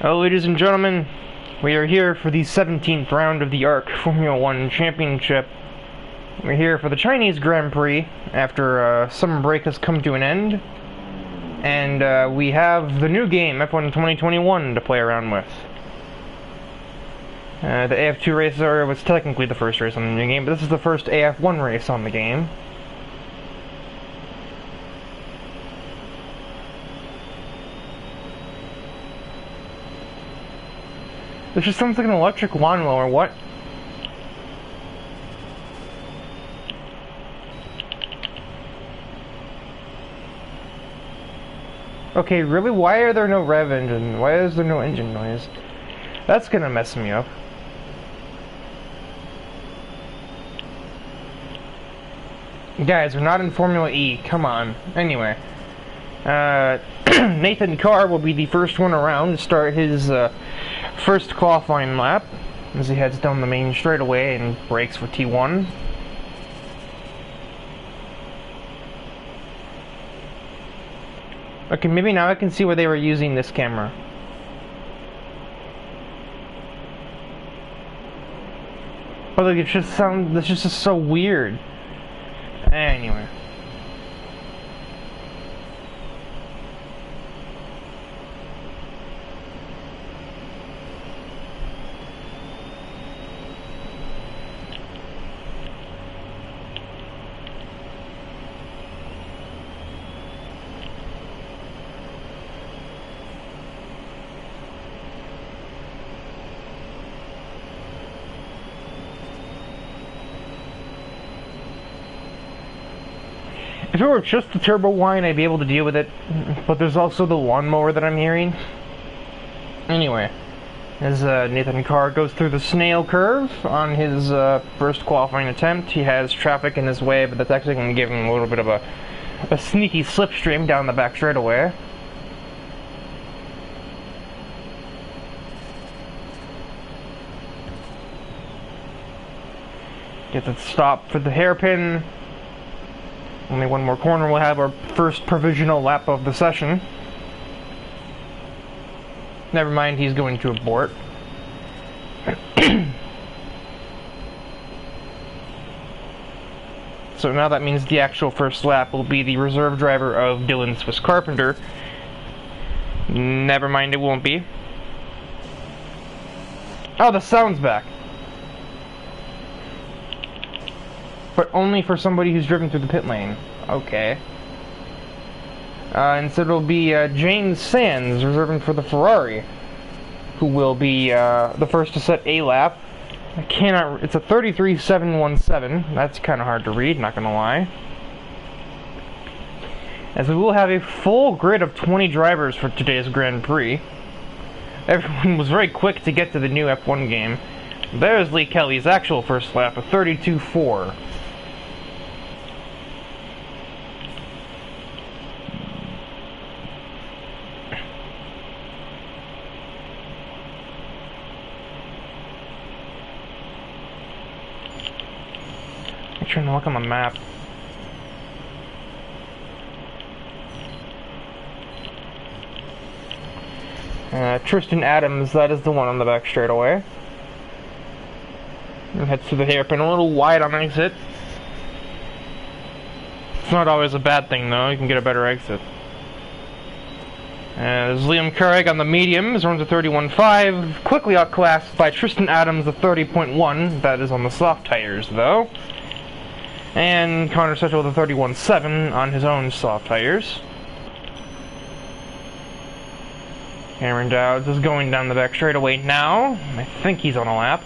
Ladies and gentlemen, we are here for the 17th round of the ARC Formula 1 Championship. We're here for the Chinese Grand Prix after summer break has come to an end. And we have the new game, F1 2021, to play around with. The AF2 race was technically the first race on the new game, but this is the first AF1 race on the game. This just sounds like an electric lawnmower, what? Okay, really? Why are there no rev engine? Why is there no engine noise? That's gonna mess me up. Guys, we're not in Formula E, come on. Anyway. Nathan Carr will be the first one around to start his first qualifying lap as he heads down the main straightaway and brakes for T1. Okay, maybe now I can see where they were using this camera. But like, this just is so weird. Anyway. If it were just the turbo whine, I'd be able to deal with it, but there's also the lawnmower that I'm hearing. Anyway, as Nathan Carr goes through the snail curve on his first qualifying attempt, he has traffic in his way, but that's actually going to give him a little bit of a sneaky slipstream down the back straightaway. Gets it stopped for the hairpin. Only one more corner, we'll have our first provisional lap of the session. Never mind, he's going to abort. So now that means the actual first lap will be the reserve driver of Dylan Swiss Carpenter. Never mind, it won't be. Oh, the sound's back. But only for somebody who's driven through the pit lane. Okay. And so it'll be James Sands reserving for the Ferrari, who will be the first to set a lap. I cannot. It's a 33.717. That's kind of hard to read, not gonna lie. As we will have a full grid of 20 drivers for today's Grand Prix. Everyone was very quick to get to the new F1 game. There's Lee Kelly's actual first lap of 32.4. I'm trying to look on the map. Tristan Adams, that is the one on the back straightaway. And heads to the hairpin, a little wide on exit. It's not always a bad thing though, you can get a better exit. There's Liam Craig on the mediums, runs a 31.5, quickly outclassed by Tristan Adams, the 30.1, that is on the soft tires though. And Connor Setchell with a 31.7 on his own soft tires. Cameron Dowds is going down the back straightaway now. I think he's on a lap.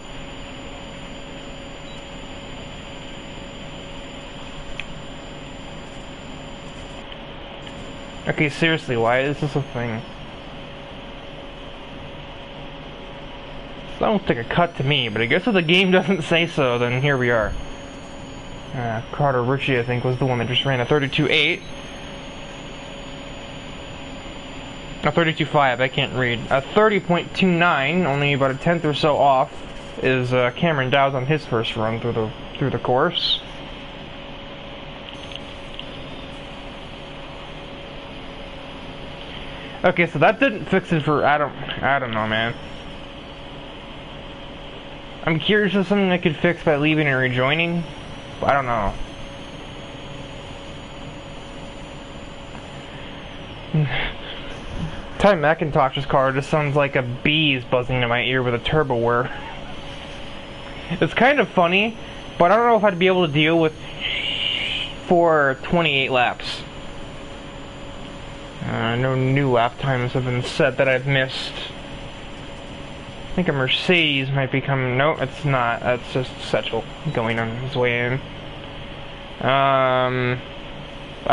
Okay, seriously, why is this a thing? That looks like a cut to me, but I guess if the game doesn't say so, then here we are. Carter Ritchie, I think, was the one that just ran a 32.8. A 32.5, I can't read. A 30.29, only about a tenth or so off, is Cameron Dowds on his first run through the course. Okay, so that didn't fix it for I don't know, man. I'm curious if something I could fix by leaving and rejoining. I don't know. Ty McIntosh's car just sounds like a bee is buzzing in my ear with a turbo whir. It's kind of funny, but I don't know if I'd be able to deal with for 28 laps. No new lap times have been set that I've missed. I think a Mercedes might be coming. No, it's not. That's just Setchel going on his way in. That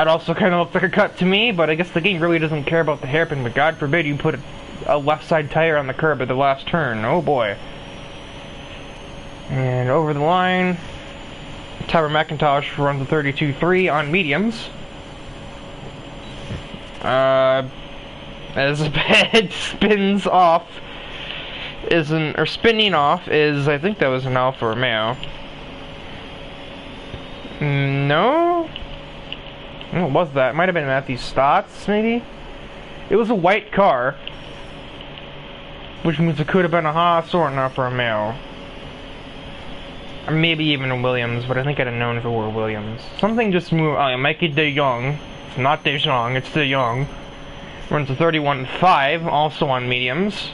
also kind of looks like a cut to me, but I guess the game really doesn't care about the hairpin, but God forbid you put a left side tire on the curb at the last turn. Oh boy. And over the line, Tyler McIntosh runs a 32.3 on mediums. As the bed spins off, spinning off is, I think that was an Alfa Romeo. No? What was that? It might have been Matthew Stotts, maybe? It was a white car, which means it could have been a Haas or an Alfa Romeo. Or maybe even a Williams, but I think I'd have known if it were Williams. Something just moved. Oh, Mikey De Jong. It's not De Jong, it's De Jong. Runs a 31.5, also on mediums.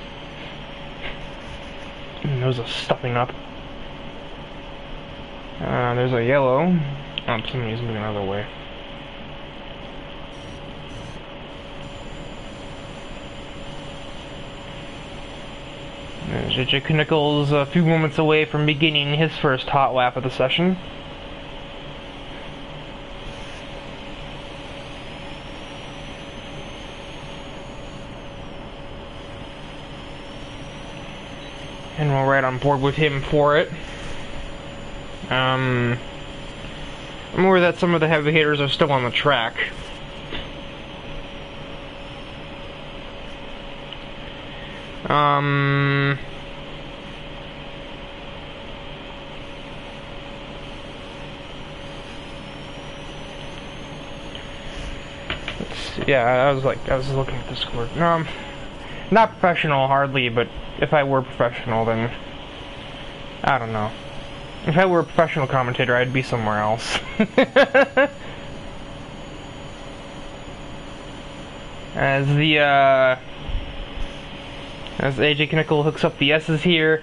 Those are stuffing up. There's a yellow. Oh, somebody's moving another way. There's JJ Nichols a few moments away from beginning his first hot lap of the session. And we're right on board with him for it. I'm aware that some of the heavy hitters are still on the track. Yeah, I was looking at the score. Not professional, hardly, but if I were professional, then I don't know. If I were a professional commentator, I'd be somewhere else. As AJ Knickel hooks up the S's here.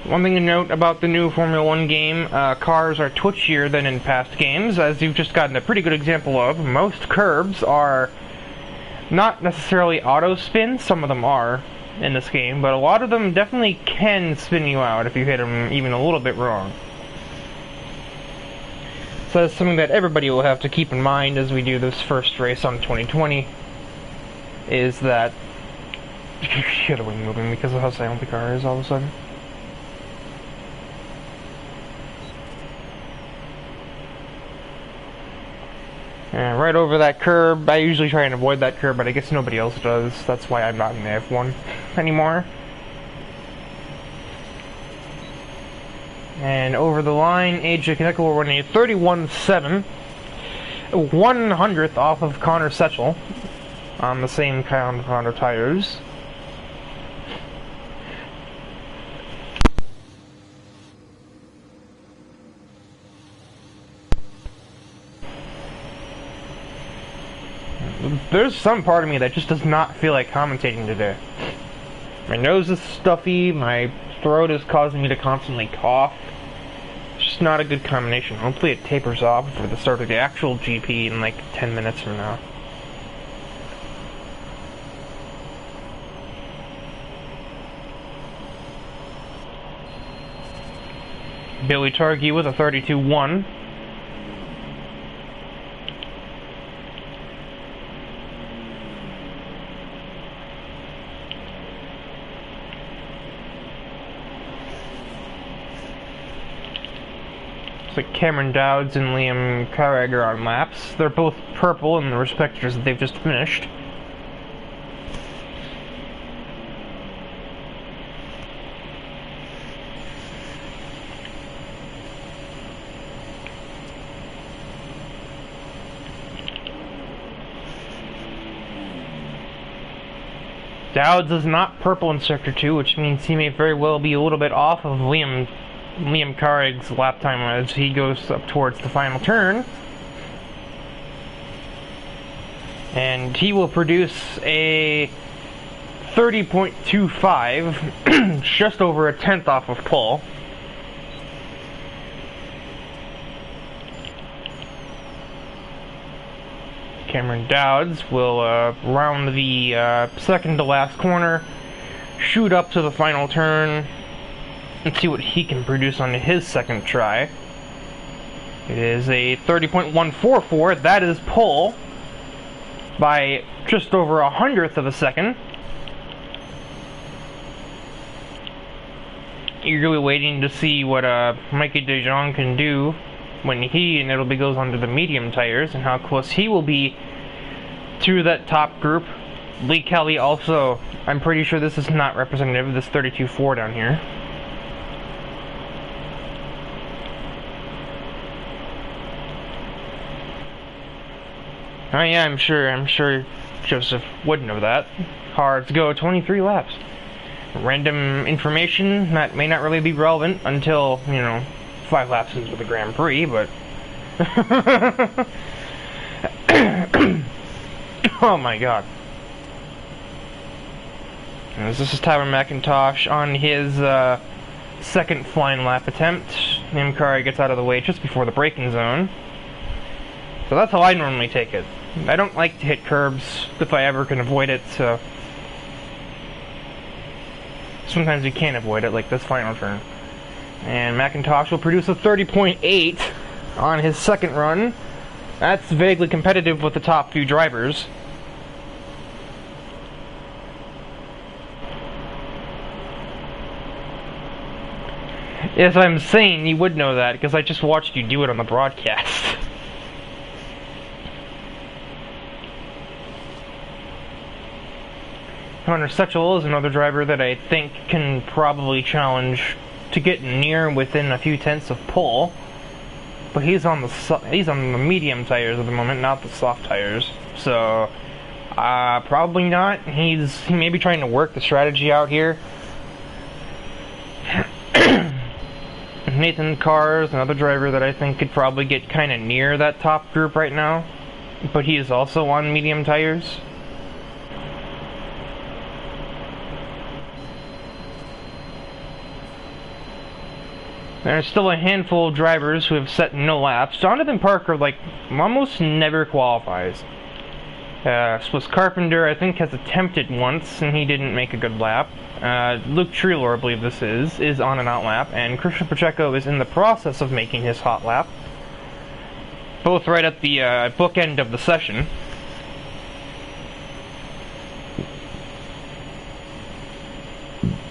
One thing to note about the new Formula 1 game, cars are twitchier than in past games, as you've just gotten a pretty good example of. Most curbs are not necessarily auto spin, some of them are in this game, but a lot of them definitely can spin you out if you hit them even a little bit wrong. So that's something that everybody will have to keep in mind as we do this first race on 2020, is that shit, are we moving because of how silent the car is all of a sudden? And right over that curb. I usually try and avoid that curb, but I guess nobody else does. That's why I'm not in the F1 anymore. And over the line, AJ Knickel will run a 31.7, 100th off of Connor Setchel on the same kind of Honda tires. There's some part of me that just does not feel like commentating today. My nose is stuffy, my throat is causing me to constantly cough. It's just not a good combination. Hopefully it tapers off for the start of the actual GP in like 10 minutes from now. Billy Targhee with a 32.1. Like Cameron Dowds and Liam Carragher on laps. They're both purple in the respective years that they've just finished. Dowds is not purple in Sector 2, which means he may very well be a little bit off of Liam Carrick's lap time as he goes up towards the final turn. And he will produce a 30.25, just over a tenth off of pole. Cameron Dowds will round the second to last corner, shoot up to the final turn, and see what he can produce on his second try. It is a 30.144. That is pole by just over 100th of a second. Eagerly waiting to see what Mikey DeJong can do when he inevitably goes onto the medium tires and how close he will be to that top group. Lee Kelly also, I'm pretty sure this is not representative of this 32.4 down here. Oh yeah, I'm sure Joseph would know that. Cars go 23 laps. Random information that may not really be relevant until, 5 laps into the Grand Prix, but... Oh my god. As this is Tyler McIntosh on his second flying lap attempt. Nimkari gets out of the way just before the braking zone. So that's how I normally take it. I don't like to hit curbs if I ever can avoid it, so... Sometimes you can't avoid it, like this final turn. And McIntosh will produce a 30.8 on his second run. That's vaguely competitive with the top few drivers. Yes, I'm saying you would know that, because I just watched you do it on the broadcast. Hunter Setchel is another driver that I think can probably challenge to get near within a few tenths of pole, but he's on the medium tires at the moment, not the soft tires. So probably not. He may be trying to work the strategy out here. Nathan Carr is another driver that I think could probably get kind of near that top group right now, but he is also on medium tires. There's still a handful of drivers who have set no laps. Jonathan Parker, almost never qualifies. Swiss Carpenter, I think, has attempted once, and he didn't make a good lap. Luke Treelor, I believe this is on an out lap, and Christian Pacheco is in the process of making his hot lap. Both right at the bookend of the session.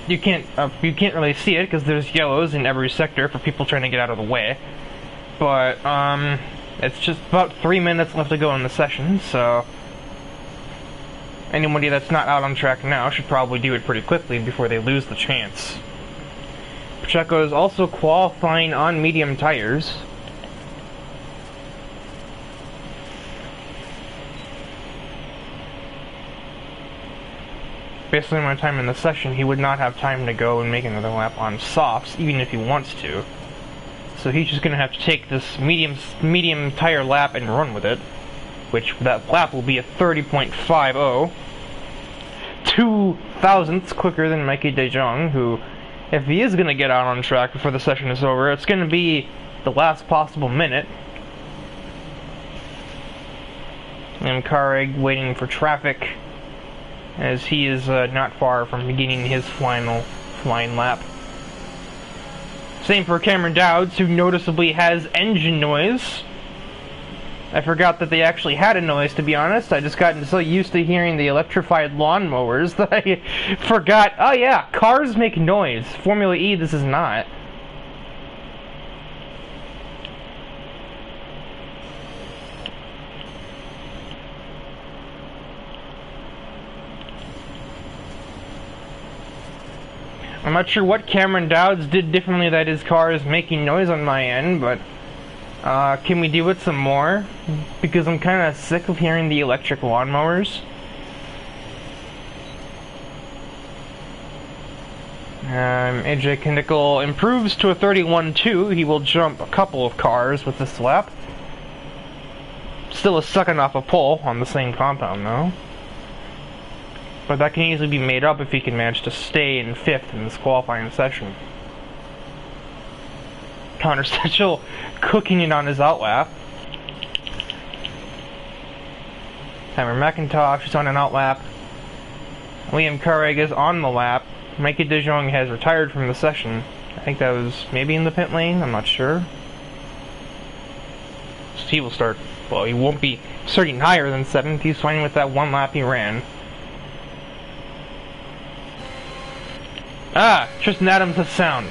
You can't really see it because there's yellows in every sector for people trying to get out of the way. But it's just about 3 minutes left to go in the session, so anybody that's not out on track now should probably do it pretty quickly before they lose the chance. Pacheco is also qualifying on medium tires. Based on my time in the session, he would not have time to go and make another lap on softs, even if he wants to. So he's just going to have to take this medium tire lap and run with it, which that lap will be a 30.50, 2 thousandths quicker than Mikey DeJong, who, if he is going to get out on track before the session is over, it's going to be the last possible minute. And Carrig waiting for traffic, as he is not far from beginning his final flying lap. Same for Cameron Dowds, who noticeably has engine noise. I forgot that they actually had a noise, to be honest. I just gotten so used to hearing the electrified lawnmowers that I forgot, oh yeah, cars make noise. Formula E, this is not. I'm not sure what Cameron Dowds did differently that his car is making noise on my end, but can we do it some more? Because I'm kind of sick of hearing the electric lawnmowers. AJ Kinnickle improves to a 31.2. He will jump a couple of cars with this lap. Still a second off a pole on the same compound, though. But that can easily be made up if he can manage to stay in 5th in this qualifying session. Connor Stitchell cooking it on his outlap. Tyler McIntosh is on an outlap. Liam Carrig is on the lap. Mikey De Jong has retired from the session. I think that was maybe in the pit lane, I'm not sure. So he will start, well, he won't be starting higher than 7th. He's fine with that one lap he ran. Ah, Tristan Adams has sound.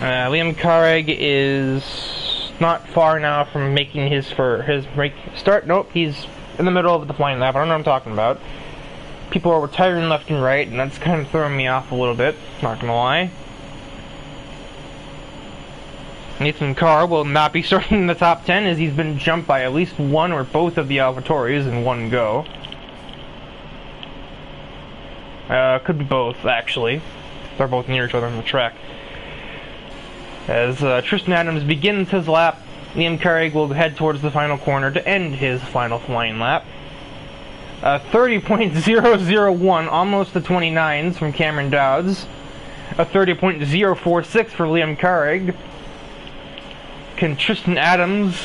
Liam Carrig is not far now from making his start. Nope, he's in the middle of the flying lap. I don't know what I'm talking about. People are retiring left and right, and that's kind of throwing me off a little bit, not gonna lie. Nathan Carr will not be starting in the top 10 as he's been jumped by at least one or both of the AlphaTauris in one go. Could be both, actually. They're both near each other on the track. As Tristan Adams begins his lap, Liam Carrig will head towards the final corner to end his final flying lap. 30.001, almost the 29s from Cameron Dowds. A 30.046 for Liam Carrig. Can Tristan Adams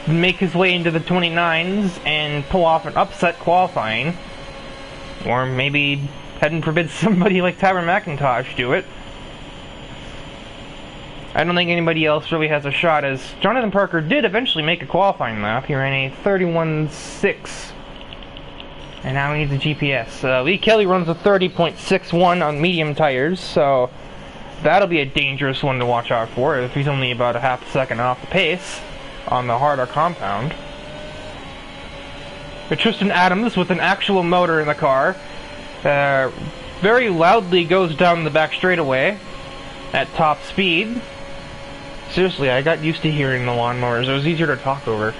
make his way into the 29s and pull off an upset qualifying? Or maybe, heaven forbid, somebody like Tyler McIntosh do it. I don't think anybody else really has a shot, as Jonathan Parker did eventually make a qualifying lap. He ran a 31.6. And now he needs a GPS. Lee Kelly runs a 30.61 on medium tires, so that'll be a dangerous one to watch out for if he's only about a half second off the pace on the harder compound. But Tristan Adams, with an actual motor in the car, very loudly goes down the back straightaway at top speed. Seriously, I got used to hearing the lawnmowers. It was easier to talk over.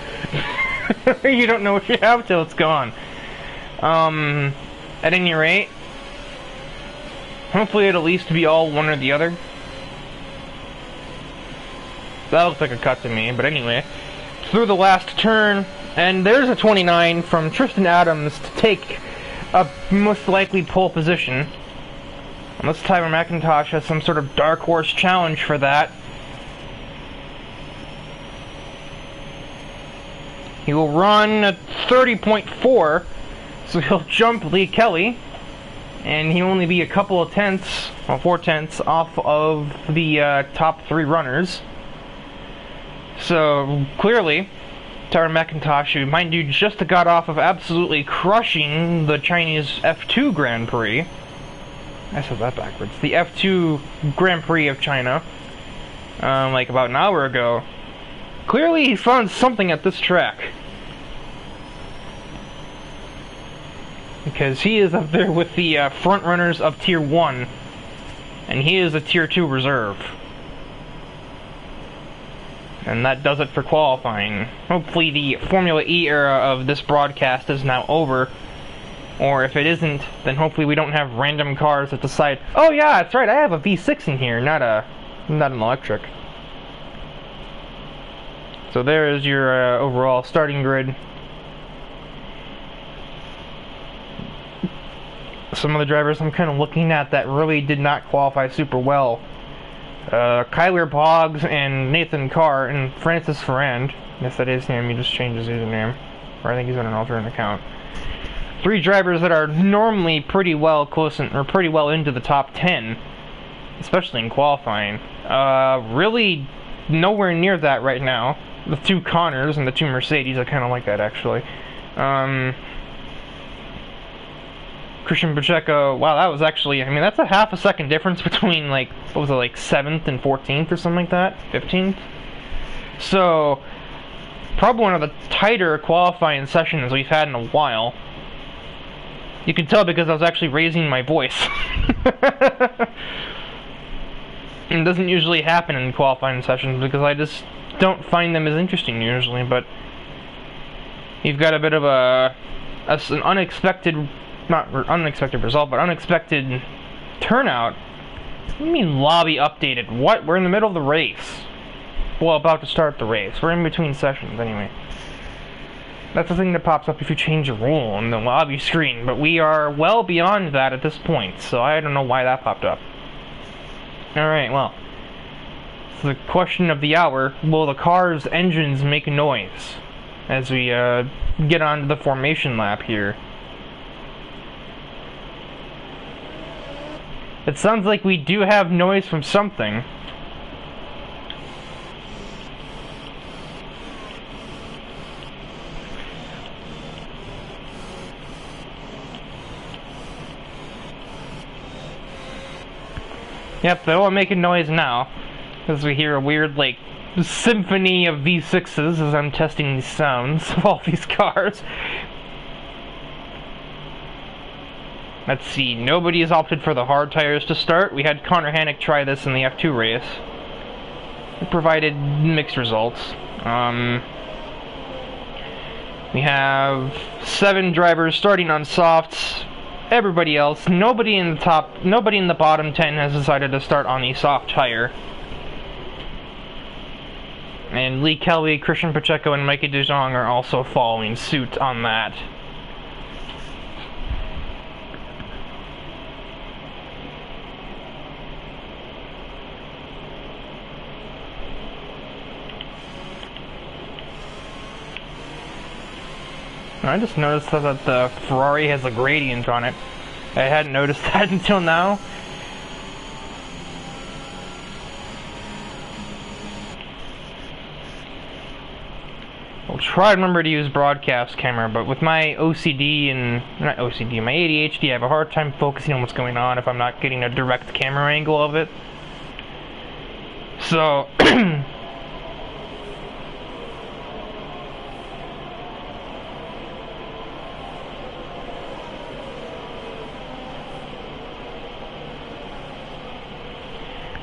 You don't know what you have till it's gone. At any rate, hopefully it'll at least be all one or the other. That looks like a cut to me, but anyway. Through the last turn, and there's a 29 from Tristan Adams to take a most likely pole position. Unless Tyler McIntosh has some sort of dark horse challenge for that. He will run at 30.4, so he'll jump Lee Kelly, and he'll only be a couple of tenths, well, 4 tenths, off of the top 3 runners. So, clearly, Tyler McIntosh, who, mind you, just got off of absolutely crushing the Chinese F2 Grand Prix. I said that backwards. The F2 Grand Prix of China, like about an hour ago. Clearly he found something at this track. Because he is up there with the front runners of Tier 1. And he is a Tier 2 reserve. And that does it for qualifying. Hopefully the Formula E era of this broadcast is now over. Or if it isn't, then hopefully we don't have random cars that decide, oh yeah, that's right, I have a V6 in here, not an electric. So there is your overall starting grid. Some of the drivers I'm kind of looking at that really did not qualify super well. Kyler Boggs and Nathan Carr and Francis Ferrand. Yes, that is him. He just changed his username. Or I think he's on an alternate account. 3 drivers that are normally pretty well pretty well into the top 10, especially in qualifying. Really nowhere near that right now. The 2 Connors and the 2 Mercedes, I kind of like that actually. Christian Pacheco, wow, that was actually, I mean, that's a half a second difference between, like, what was it, like 7th and 14th or something like that? 15th? So, probably one of the tighter qualifying sessions we've had in a while. You can tell because I was actually raising my voice. It doesn't usually happen in qualifying sessions because I just don't find them as interesting usually, but you've got a bit of a an unexpected, not unexpected result, but unexpected turnout. What do you mean lobby updated? What? We're in the middle of the race. Well, about to start the race. We're in between sessions anyway. That's the thing that pops up if you change a rule on the lobby screen, but we are well beyond that at this point, so I don't know why that popped up. Alright, well. So the question of the hour, will the car's engines make noise as we get onto the formation lap here? It sounds like we do have noise from something. Yep, they're all making noise now, as we hear a weird, like, symphony of V6s as I'm testing these sounds of all these cars. Let's see, nobody has opted for the hard tires to start. We had Connor Hannock try this in the F2 race. It provided mixed results. We have 7 drivers starting on softs. Everybody else, nobody in the bottom 10 has decided to start on the soft tire. And Lee Kelly, Christian Pacheco, and Mikey De Jong are also following suit on that. I just noticed that the Ferrari has a gradient on it. I hadn't noticed that until now. I'll try to remember to use broadcast camera, but with my OCD and, not OCD, my ADHD, I have a hard time focusing on what's going on if I'm not getting a direct camera angle of it. So,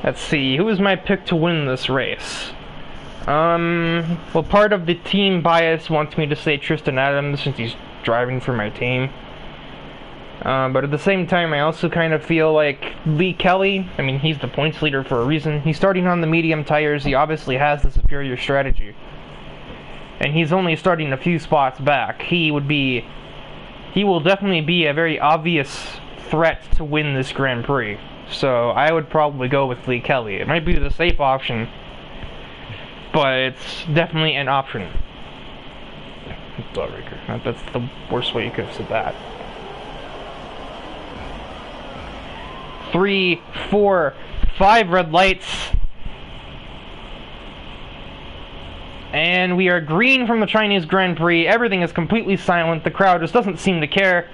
let's see, who is my pick to win this race? Well, part of the team bias wants me to say Tristan Adams since he's driving for my team. But at the same time, I also kind of feel like Lee Kelly, I mean, he's the points leader for a reason. He's starting on the medium tires, he obviously has the superior strategy. And he's only starting a few spots back. He will definitely be a very obvious threat to win this Grand Prix. So I would probably go with Lee Kelly. It might be the safe option, but it's definitely an option. That's the worst way you could have said that. 3, 4, 5 red lights. And we are green from the Chinese Grand Prix. Everything is completely silent. The crowd just doesn't seem to care.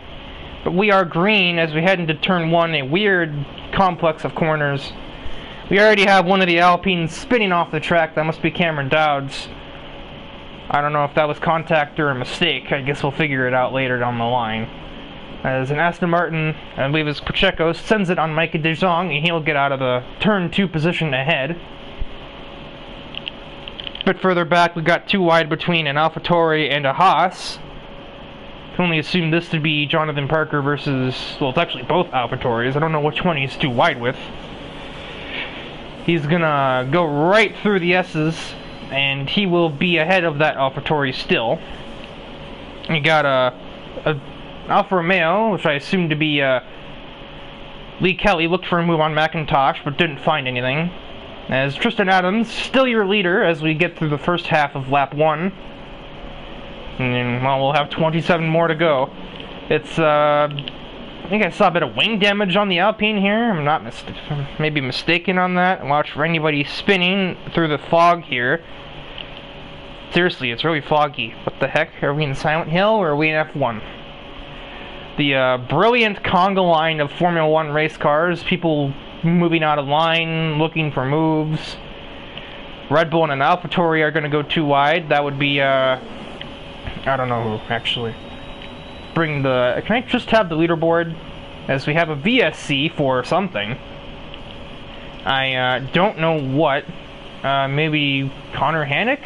But we are green as we head into turn 1, a weird complex of corners. We already have one of the Alpines spinning off the track. That must be Cameron Dowd's. I don't know if that was contact or a mistake. I guess we'll figure it out later down the line. As an Aston Martin, I believe it's Pacheco, sends it on Mikey De Jong, and he'll get out of the turn 2 position ahead. A bit further back, we got 2 wide between an AlphaTauri and a Haas. Can only assume this to be Jonathan Parker versus, well, it's actually both AlphaTauris. I don't know which one he's too wide with. He's gonna go right through the S's, and he will be ahead of that AlphaTauri still. You got a Alfa Romeo, which I assume to be Lee Kelly, looked for a move on McIntosh, but didn't find anything. As Tristan Adams, still your leader as we get through the first half of lap 1. And, well, we'll have 27 more to go. It's, I think I saw a bit of wing damage on the Alpine here. I'm not maybe mistaken on that. Watch for anybody spinning through the fog here. Seriously, it's really foggy. What the heck? Are we in Silent Hill or are we in F1? The brilliant conga line of Formula 1 race cars. People moving out of line, looking for moves. Red Bull and an AlphaTauri are going to go too wide. That would be, I don't know who, actually. Can I just have the leaderboard? As we have a VSC for something. I don't know what. Maybe Connor Hannock?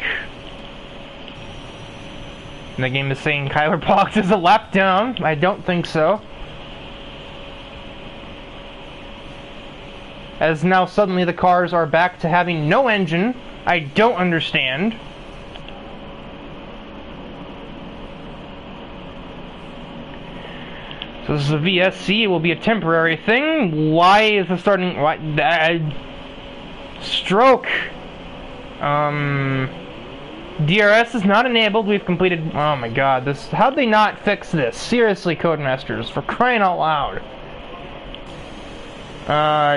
And the game is saying Kyler Pox is a lap down. I don't think so. As now suddenly the cars are back to having no engine. I don't understand. So this is a VSC, it will be a temporary thing. Why is it starting... What? Stroke. DRS is not enabled. We've completed... Oh my god, this... How'd they not fix this? Seriously, Codemasters, for crying out loud.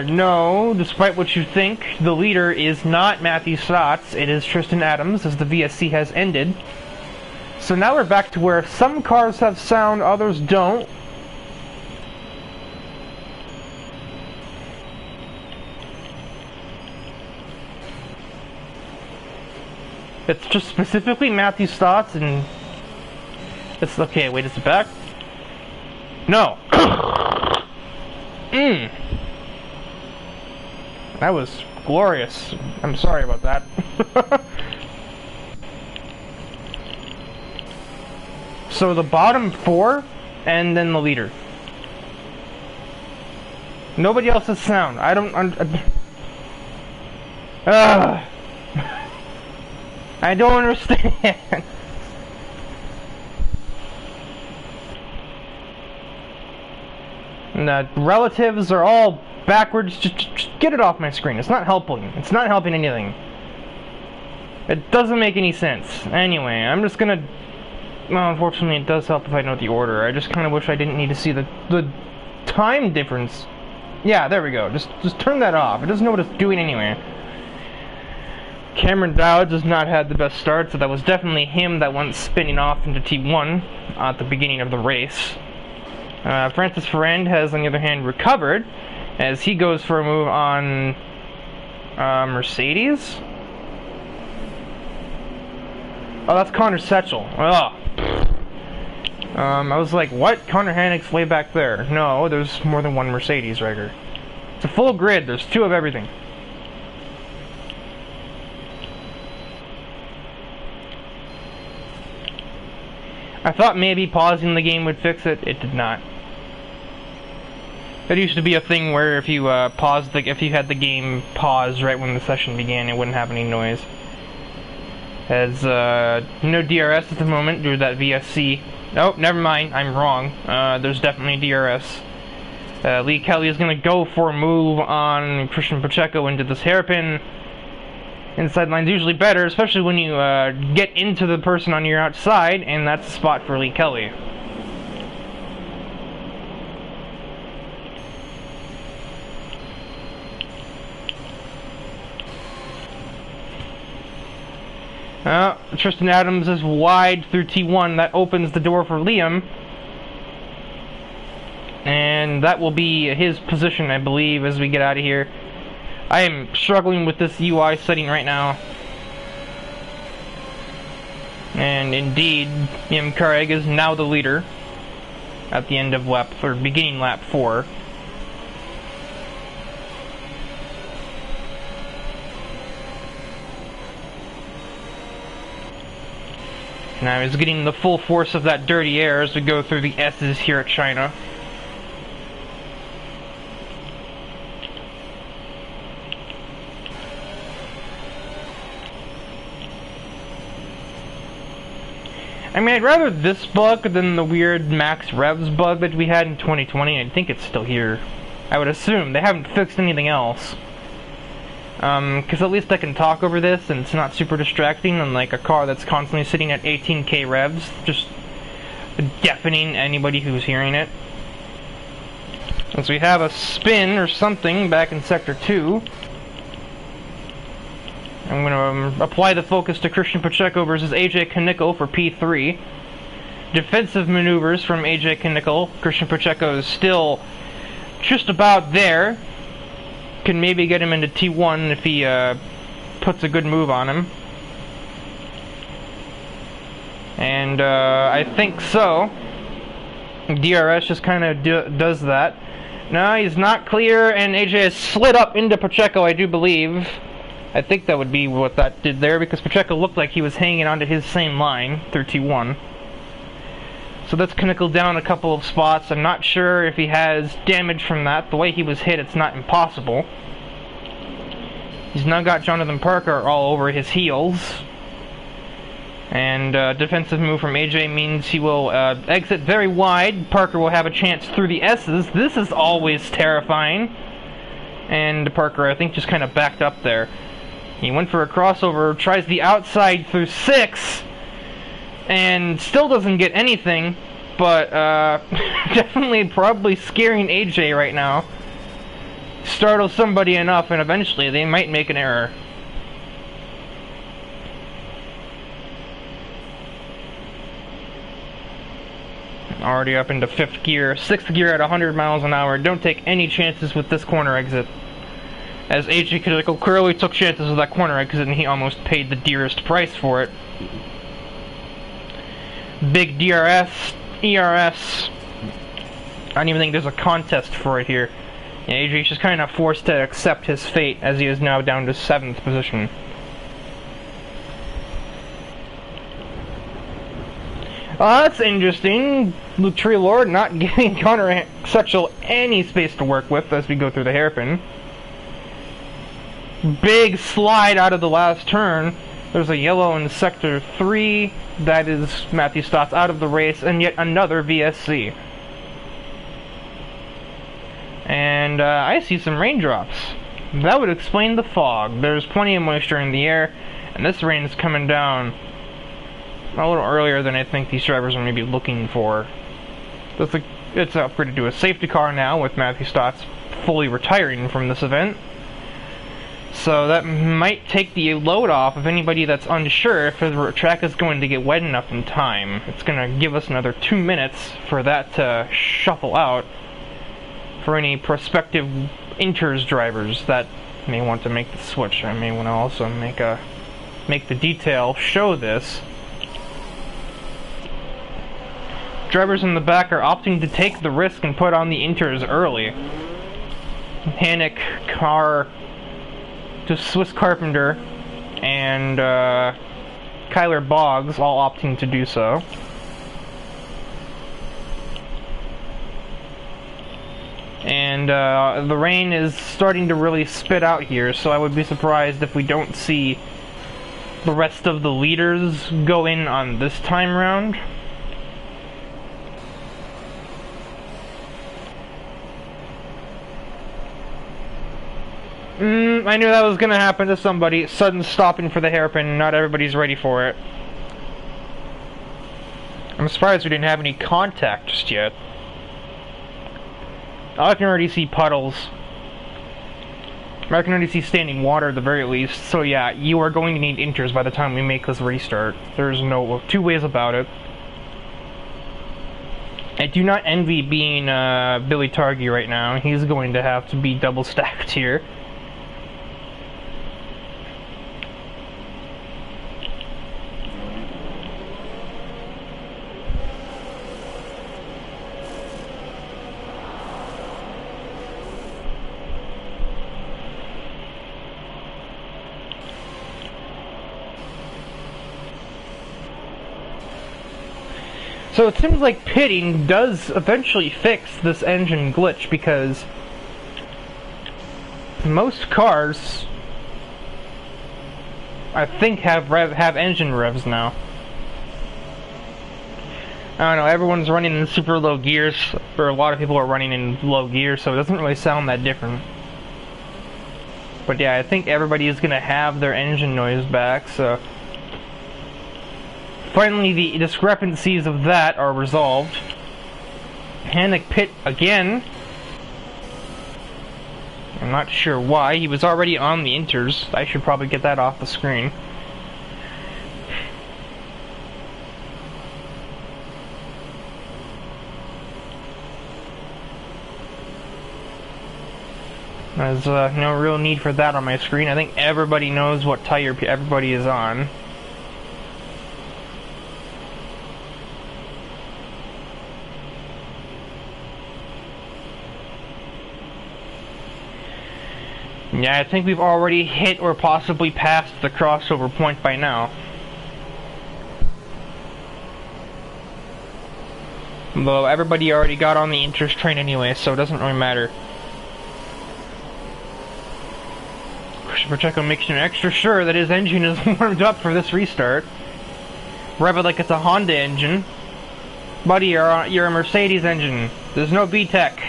No, despite what you think, the leader is not Matthew Stotts, it is Tristan Adams, as the VSC has ended. So now we're back to where some cars have sound, others don't. It's just specifically Matthew Stotts, and it's okay. Wait, is it back? No. That was glorious. I'm sorry about that. So the bottom four, and then the leader. Nobody else has sound. I don't. I don't understand. And the relatives are all backwards. Just get it off my screen. It's not helping. It's not helping anything. It doesn't make any sense. Anyway, I'm just gonna... Well, unfortunately, it does help if I know the order. I just kind of wish I didn't need to see the time difference. Yeah, there we go. Just turn that off. It doesn't know what it's doing anyway. Cameron Dowd does not have the best start, so that was definitely him that went spinning off into T1 at the beginning of the race. Francis Ferrand has, on the other hand, recovered as he goes for a move on Mercedes. Oh, that's Connor Setchell. Oh. I was like, what? Connor Hannick's way back there. No, there's more than one Mercedes right here. It's a full grid. There's two of everything. I thought maybe pausing the game would fix it. It did not. It used to be a thing where if you if you had the game pause right when the session began, it wouldn't have any noise. As no DRS at the moment due to that VSC. Oh, never mind. I'm wrong. There's definitely DRS. Lee Kelly is going to go for a move on Christian Pacheco into this hairpin. Inside line's usually better, especially when you get into the person on your outside, and that's the spot for Lee Kelly. Tristan Adams is wide through T1. That opens the door for Liam. And that will be his position, I believe, as we get out of here. I am struggling with this UI setting right now. And indeed, Liam Craig is now the leader at the end of beginning lap 4. Now he's getting the full force of that dirty air as we go through the S's here at China. I mean, I'd rather this bug than the weird max revs bug that we had in 2020. I think it's still here. I would assume. They haven't fixed anything else. Because at least I can talk over this and it's not super distracting, unlike a car that's constantly sitting at 18k revs, just deafening anybody who's hearing it. As we have a spin or something back in Sector 2. I'm going to apply the focus to Christian Pacheco versus AJ Knickel for P3. Defensive maneuvers from AJ Knickel. Christian Pacheco is still just about there. Can maybe get him into T1 if he puts a good move on him. And I think so. DRS just kind of does that. No, he's not clear, and AJ has slid up into Pacheco, I do believe. I think that would be what that did there, because Pacheco looked like he was hanging onto his same line through T1. So that's nickeled down a couple of spots. I'm not sure if he has damage from that. The way he was hit, it's not impossible. He's now got Jonathan Parker all over his heels. And defensive move from AJ means he will exit very wide. Parker will have a chance through the S's. This is always terrifying. And Parker, I think, just kind of backed up there. He went for a crossover, tries the outside through 6, and still doesn't get anything, but definitely probably scaring AJ right now. Startle somebody enough, and eventually they might make an error. Already up into 5th gear, 6th gear at 100 miles an hour. Don't take any chances with this corner exit. As AJ clearly took chances with that corner exit, and he almost paid the dearest price for it. Big DRS, ERS. I don't even think there's a contest for it here. Yeah, AJ's just kind of forced to accept his fate, as he is now down to 7th position. That's interesting. The Tree Lord not giving Connor Sexual any space to work with as we go through the hairpin. Big slide out of the last turn. There's a yellow in Sector 3. That is Matthew Stotts out of the race, and yet another VSC. And I see some raindrops. That would explain the fog. There's plenty of moisture in the air, and this rain is coming down a little earlier than I think these drivers are maybe looking for. It's upgraded to a safety car now, with Matthew Stotts fully retiring from this event. So that might take the load off of anybody that's unsure if the track is going to get wet enough in time. It's going to give us another 2 minutes for that to shuffle out for any prospective Inters drivers that may want to make the switch. I may want to also make the detail show this. Drivers in the back are opting to take the risk and put on the Inters early. Hannick, Carr, to Swiss Carpenter, and Kyler Boggs all opting to do so. And the rain is starting to really spit out here, so I would be surprised if we don't see the rest of the leaders go in on this time round. I knew that was gonna happen to somebody. Sudden stopping for the hairpin, not everybody's ready for it. I'm surprised we didn't have any contact just yet. I can already see puddles. I can already see standing water at the very least. So yeah, you are going to need Inters by the time we make this restart. There's no two ways about it. I do not envy being Billy Targhee right now. He's going to have to be double stacked here. So it seems like pitting does eventually fix this engine glitch, because most cars, I think, have engine revs now. I don't know, everyone's running in super low gears, or a lot of people are running in low gear, so it doesn't really sound that different. But yeah, I think everybody is going to have their engine noise back, so finally, the discrepancies of that are resolved. Hannick pit again. I'm not sure why. He was already on the Inters. I should probably get that off the screen. There's no real need for that on my screen. I think everybody knows what tire everybody is on. Yeah, I think we've already hit or possibly passed the crossover point by now. Though everybody already got on the interest train anyway, so it doesn't really matter. Pacheco makes extra sure that his engine is warmed up for this restart. Rev it like it's a Honda engine. Buddy, you're a Mercedes engine. There's no B-Tech.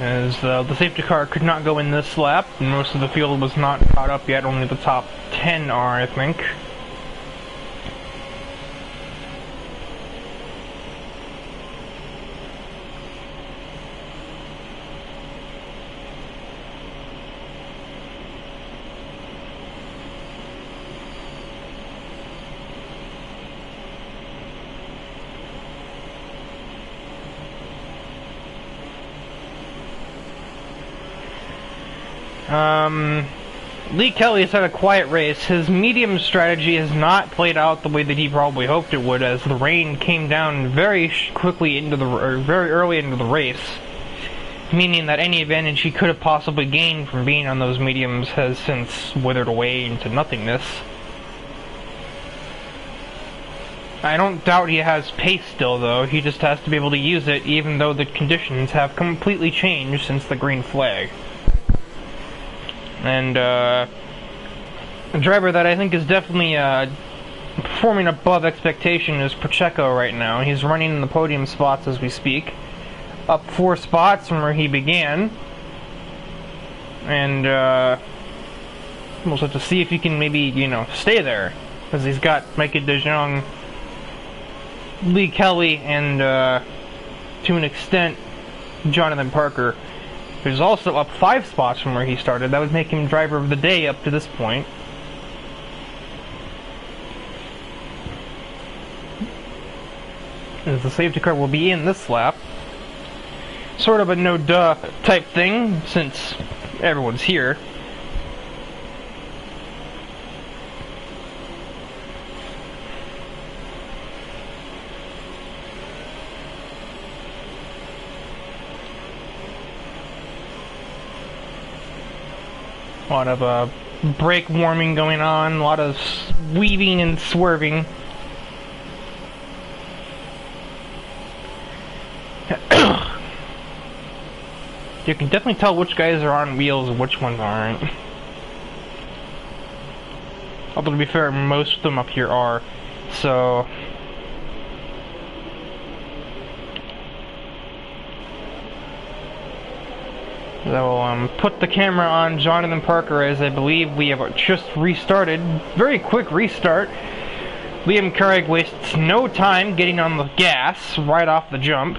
As the safety car could not go in this lap, and most of the field was not caught up yet, only the top 10 are, I think. Lee Kelly has had a quiet race. His medium strategy has not played out the way that he probably hoped it would, as the rain came down very quickly very early into the race, meaning that any advantage he could have possibly gained from being on those mediums has since withered away into nothingness. I don't doubt he has pace still, though. He just has to be able to use it, even though the conditions have completely changed since the green flag. And, a driver that I think is definitely, performing above expectation is Pacheco right now. He's running in the podium spots as we speak. Up 4 spots from where he began. And, we'll have to see if he can maybe, you know, stay there. Because he's got Micah De Jong, Lee Kelly, and, to an extent, Jonathan Parker, who's also up 5 spots from where he started. That would make him driver of the day up to this point. As the safety car will be in this lap. Sort of a no-duh type thing, since everyone's here. A lot of brake warming going on, a lot of weaving and swerving. You can definitely tell which guys are on wheels and which ones aren't. Although to be fair, most of them up here are, so... I will put the camera on Jonathan Parker, as I believe we have just restarted. Very quick restart. Liam Carrig wastes no time getting on the gas right off the jump.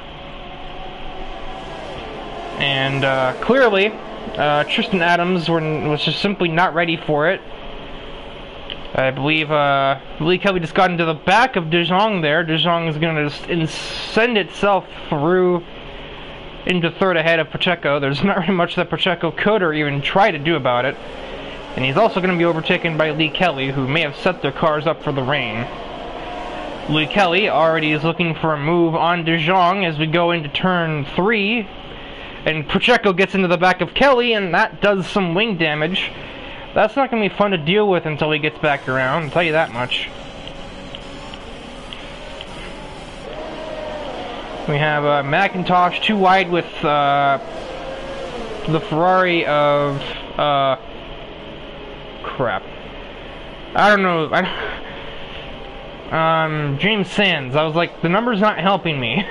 And clearly, Tristan Adams was just simply not ready for it. I believe Lee Kelly just got into the back of De Jong there. De Jong is going to send itself through into third ahead of Pacheco. There's not really much that Pacheco could or even try to do about it. And he's also going to be overtaken by Lee Kelly, who may have set their cars up for the rain. Lee Kelly already is looking for a move on De Jong as we go into turn 3. And Pacheco gets into the back of Kelly, and that does some wing damage. That's not going to be fun to deal with until he gets back around, I'll tell you that much. We have McIntosh too wide with the Ferrari of crap. I don't know. James Sands. I was like, the number's not helping me.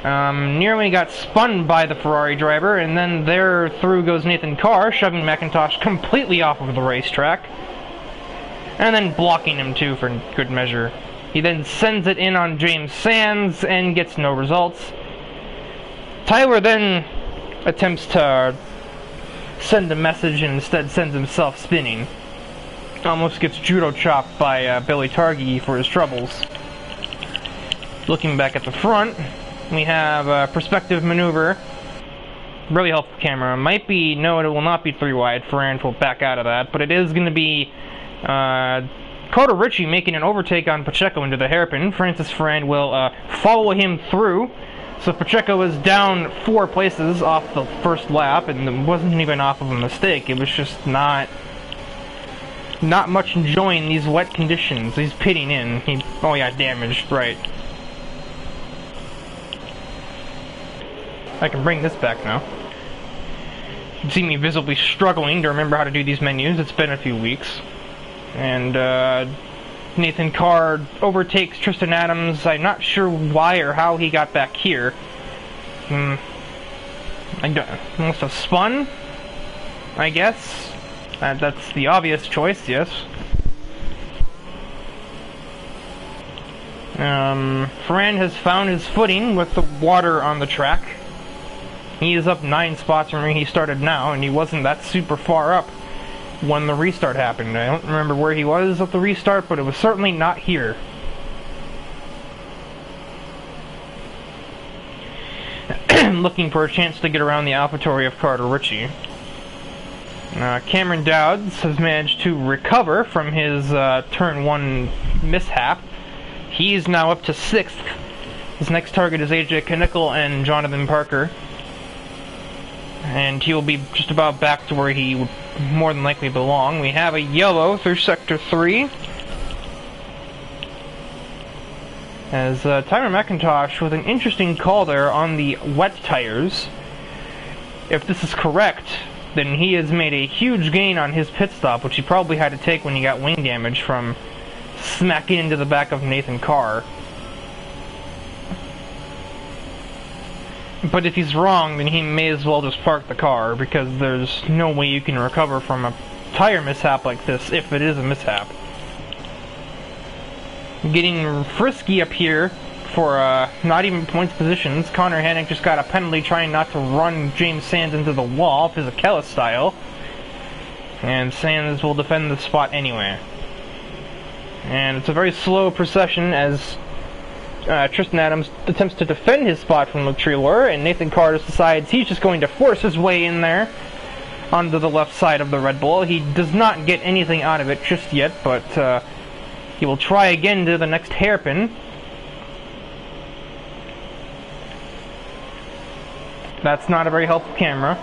Nearly got spun by the Ferrari driver, and then there through goes Nathan Carr, shoving McIntosh completely off of the racetrack, and then blocking him too for good measure. He then sends it in on James Sands and gets no results. Tyler then attempts to send a message and instead sends himself spinning. Almost gets judo chopped by Billy Targhee for his troubles. Looking back at the front, we have a perspective maneuver. really helpful camera. Might be, no, it will not be 3 wide. Ferrand will back out of that, but it is going to be Carter Ritchie making an overtake on Pacheco into the hairpin. Francis Ferrand will follow him through. So Pacheco was down 4 places off the first lap, and it wasn't even off of a mistake. It was just not much enjoying these wet conditions. He's pitting in. Oh yeah, damaged, right. I can bring this back now. You can see me visibly struggling to remember how to do these menus. It's been a few weeks. And Nathan Carr overtakes Tristan Adams. I'm not sure why or how he got back here. I must have spun, I guess. That's the obvious choice, yes. Ferrand has found his footing with the water on the track. He is up 9 spots from where he started now, and he wasn't that super far up when the restart happened. I don't remember where he was at the restart, but it was certainly not here. Looking for a chance to get around the AlphaTauri of Carter Ritchie. Cameron Dowds has managed to recover from his turn 1 mishap. He's now up to 6th. His next target is AJ Knickel and Jonathan Parker. And he will be just about back to where he would more than likely belong. We have a yellow through Sector 3. As Tyler McIntosh with an interesting call there on the wet tires. If this is correct, then he has made a huge gain on his pit stop, which he probably had to take when he got wing damage from smacking into the back of Nathan Carr. But if he's wrong, then he may as well just park the car, because there's no way you can recover from a tire mishap like this, if it is a mishap. Getting frisky up here for not even points positions. Connor Hannick just got a penalty trying not to run James Sands into the wall, Physicella style. And Sands will defend the spot anyway. And it's a very slow procession as Tristan Adams attempts to defend his spot from Leclerc, and Nathan Carr decides he's just going to force his way in there onto the left side of the Red Bull. He does not get anything out of it just yet, but he will try again to the next hairpin. That's not a very helpful camera.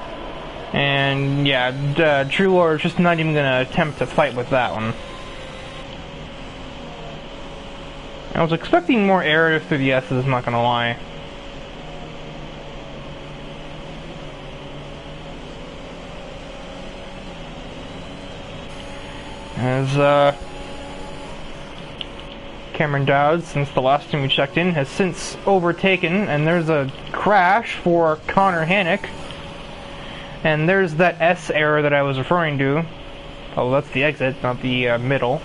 And yeah, True is just not even going to attempt to fight with that one. I was expecting more air through the S's, not gonna lie. As Cameron Dowds, since the last time we checked in, has since overtaken, and there's a crash for Connor Hannick. And there's that S error that I was referring to. Oh, that's the exit, not the middle.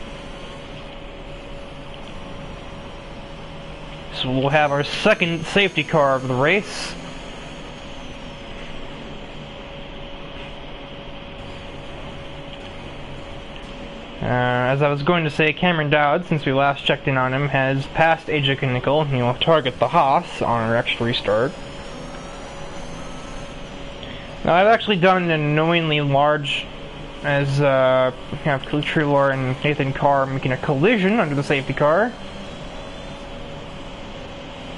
So we'll have our second safety car of the race. As I was going to say, Cameron Dowd, since we last checked in on him, has passed AJ Knickel. He will target the Haas on our next restart. Now, I've actually done an annoyingly large, as we have Trulor and Nathan Carr making a collision under the safety car.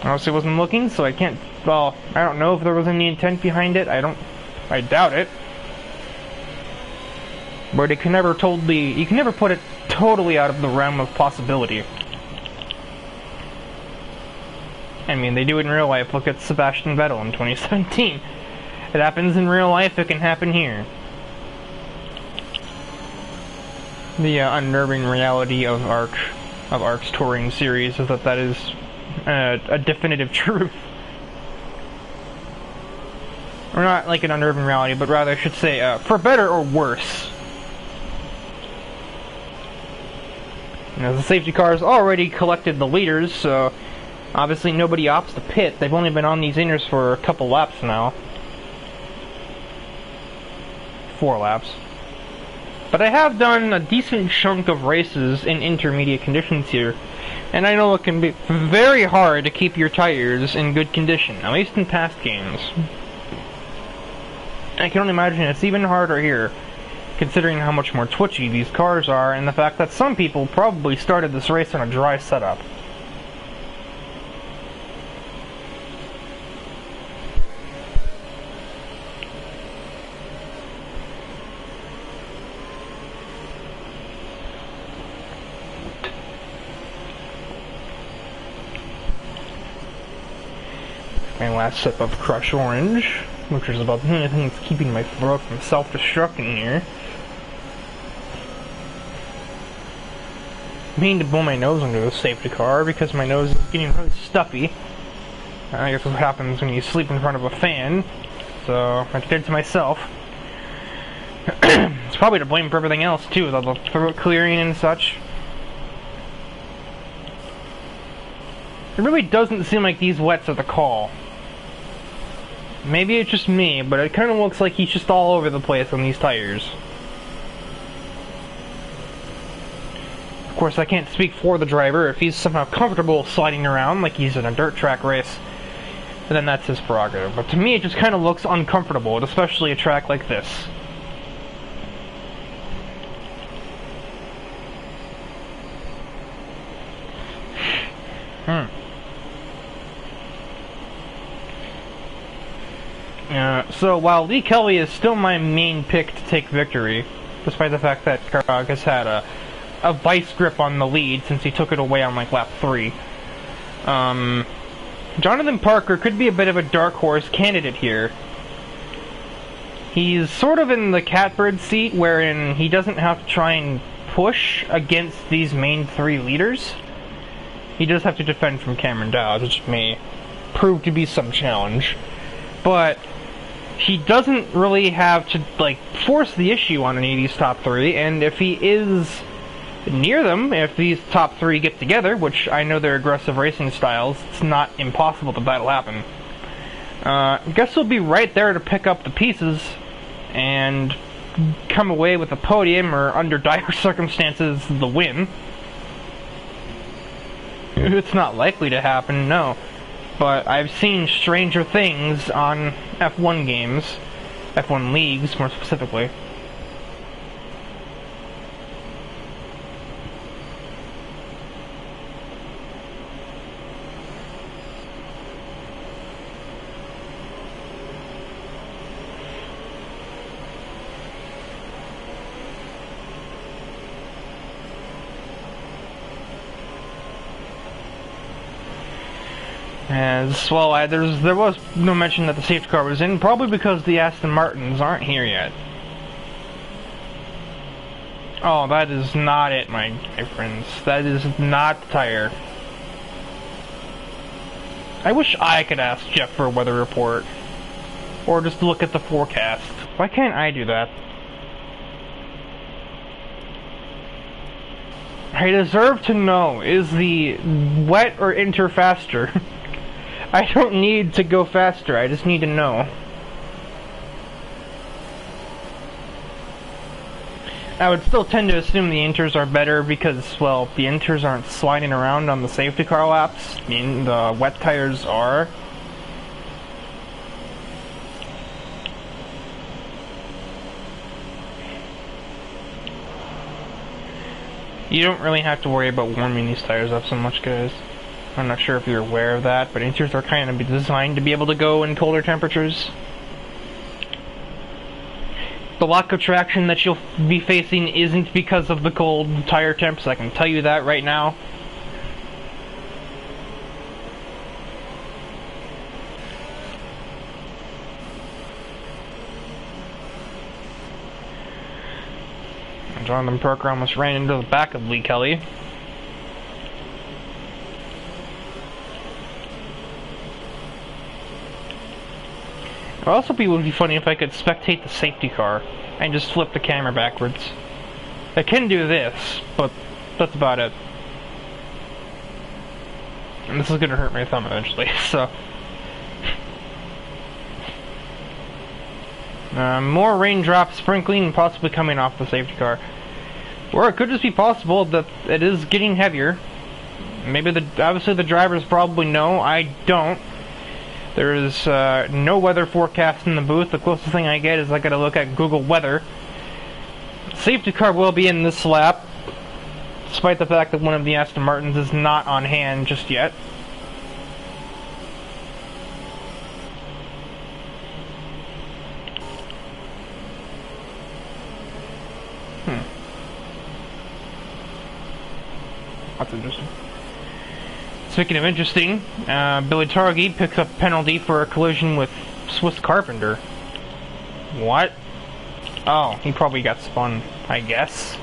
Obviously wasn't looking, so I can't, well, I don't know if there was any intent behind it. I doubt it. But you can never put it totally out of the realm of possibility. I mean, they do it in real life. Look at Sebastian Vettel in 2017. It happens in real life, it can happen here. The unnerving reality of ARC's touring series is that is a definitive truth. Or not like an unnerving reality, but rather I should say, for better or worse. The safety car has already collected the leaders, so obviously nobody opts to pit. They've only been on these inners for a couple laps now. 4 laps. But I have done a decent chunk of races in intermediate conditions here, and I know it can be very hard to keep your tires in good condition, at least in past games. I can only imagine it's even harder here, considering how much more twitchy these cars are, and the fact that some people probably started this race on a dry setup. My last sip of Crush Orange, which is about the only thing that's keeping my throat from self-destructing here. I mean to blow my nose into the safety car because my nose is getting really stuffy. I guess what happens when you sleep in front of a fan. So I did it to myself. It's probably to blame for everything else too, the throat clearing and such. It really doesn't seem like these wets are the call. Maybe it's just me, but it kind of looks like he's just all over the place on these tires. Of course, I can't speak for the driver. If he's somehow comfortable sliding around like he's in a dirt track race, then that's his prerogative. But to me, it just kind of looks uncomfortable, especially a track like this. So while Lee Kelly is still my main pick to take victory, despite the fact that Karag has had a vice grip on the lead since he took it away on like lap 3, Jonathan Parker could be a bit of a dark horse candidate here. He's sort of in the catbird seat wherein he doesn't have to try and push against these main 3 leaders. He does have to defend from Cameron Dowd, which may prove to be some challenge. But he doesn't really have to, like, force the issue on any of these top 3, and if he is near them, if these top 3 get together, which I know they're aggressive racing styles, it's not impossible that that'll happen. I guess he'll be right there to pick up the pieces and come away with a podium, or under dire circumstances, the win. It's not likely to happen, no. But I've seen stranger things on F1 games, F1 leagues more specifically. As well, there was no mention that the safety car was in, probably because the Aston Martins aren't here yet. Oh, that is not it, my friends. That is not the tire. I wish I could ask Jeff for a weather report. Or just look at the forecast. Why can't I do that? I deserve to know, is the wet or inter faster? I don't need to go faster, I just need to know. I would still tend to assume the inters are better because, well, the inters aren't sliding around on the safety car laps. I mean, the wet tires are. You don't really have to worry about warming these tires up so much, guys. I'm not sure if you're aware of that, but inters are kind of designed to be able to go in colder temperatures. The lack of traction that you'll be facing isn't because of the cold tire temps, I can tell you that right now. Jonathan Parker almost ran into the back of Lee Kelly. It would also would be funny if I could spectate the safety car and just flip the camera backwards. I can do this, but that's about it. And this is gonna hurt my thumb eventually, so. More raindrops sprinkling and possibly coming off the safety car. Or it could just be possible that it is getting heavier. Maybe obviously the drivers probably know, I don't. There is no weather forecast in the booth. The closest thing I get is I gotta look at Google Weather. Safety car will be in this lap, despite the fact that one of the Aston Martins is not on hand just yet. That's interesting. Speaking of interesting, Billy Targi picks up penalty for a collision with Swiss Carpenter. What? Oh, he probably got spun, I guess.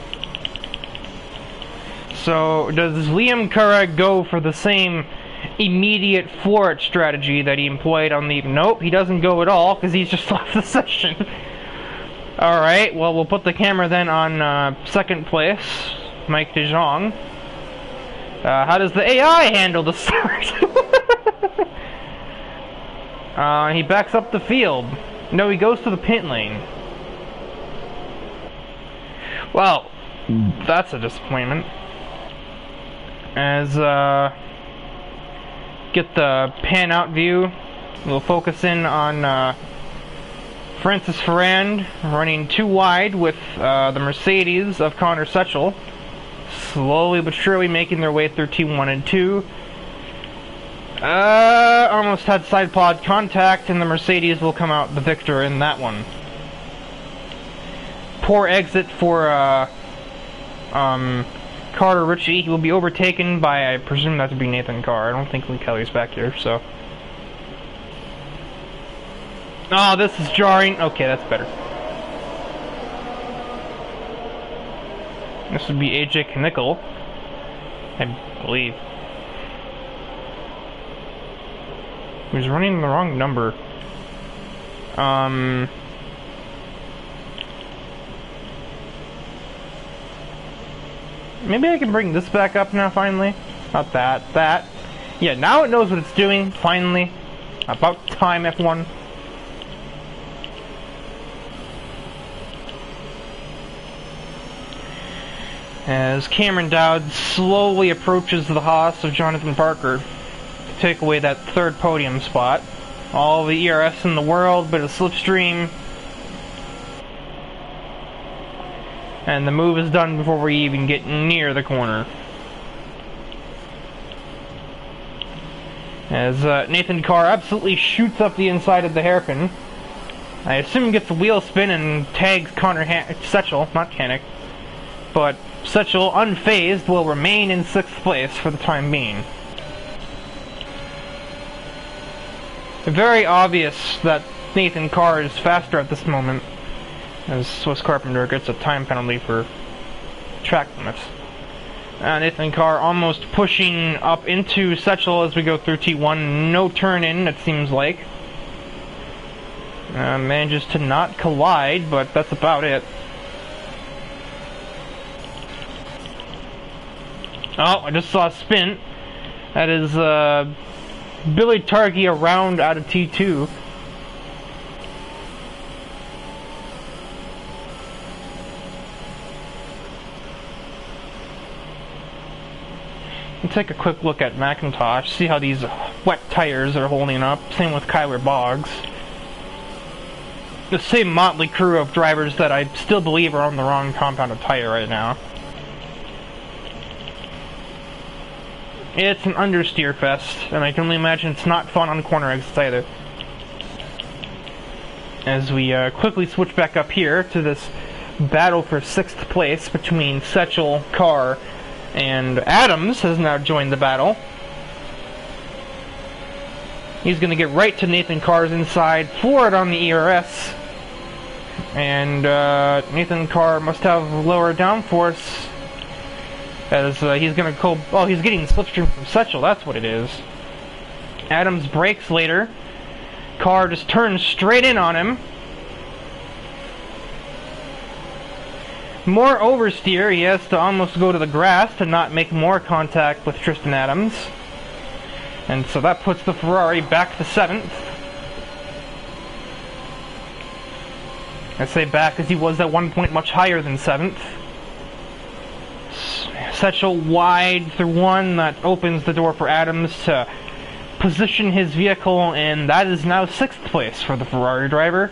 So, does Liam Carrag go for the same immediate floor it strategy that he employed on the... Nope, he doesn't go at all, because he's just left the session. Alright, well, we'll put the camera then on second place, Mike De Jong. How does the AI handle the start? He backs up the field. No, he goes to the pit lane. Well, that's a disappointment. As, get the pan-out view. We'll focus in on, Francis Ferrand running too wide with, the Mercedes of Connor Setchell. Slowly but surely making their way through T1 and 2. Almost had side pod contact, and the Mercedes will come out the victor in that one. Poor exit for, Carter Ritchie. He will be overtaken by, I presume that to be Nathan Carr. I don't think Lee Kelly's back here, so... Oh, this is jarring. Okay, that's better. This would be AJ Knickel, I believe. He was running the wrong number. Maybe I can bring this back up now, finally. Not that. That. Yeah, now it knows what it's doing, finally. About time, F1. As Cameron Dowd slowly approaches the Haas of Jonathan Parker to take away that third podium spot. All the ERS in the world, but a slipstream. And the move is done before we even get near the corner. As Nathan Carr absolutely shoots up the inside of the hairpin. I assume he gets a wheel spin and tags Connor Setchell, not Kanik. But Setchell, unfazed, will remain in 6th place for the time being. Very obvious that Nathan Carr is faster at this moment, as Swiss Carpenter gets a time penalty for track limits. Nathan Carr almost pushing up into Setchell as we go through T1. No turn in, it seems like. Manages to not collide, but that's about it. Oh, I just saw a spin. That is Billy Targi around out of T2. Take a quick look at McIntosh, see how these wet tires are holding up. Same with Kyler Boggs. The same motley crew of drivers that I still believe are on the wrong compound of tire right now. It's an understeer fest, and I can only imagine it's not fun on corner exits either. As we quickly switch back up here to this battle for 6th place between Setchell, Carr, and Adams has now joined the battle. He's going to get right to Nathan Carr's inside, floor it on the ERS. And Nathan Carr must have lower downforce, as he's going to go... Oh, he's getting slipstream from Setchell, that's what it is. Adams brakes later. Carr just turns straight in on him. More oversteer, he has to almost go to the grass to not make more contact with Tristan Adams. And so that puts the Ferrari back to 7th. I say back as he was at one point much higher than 7th. Setchell wide through 1, that opens the door for Adams to position his vehicle, and that is now 6th place for the Ferrari driver.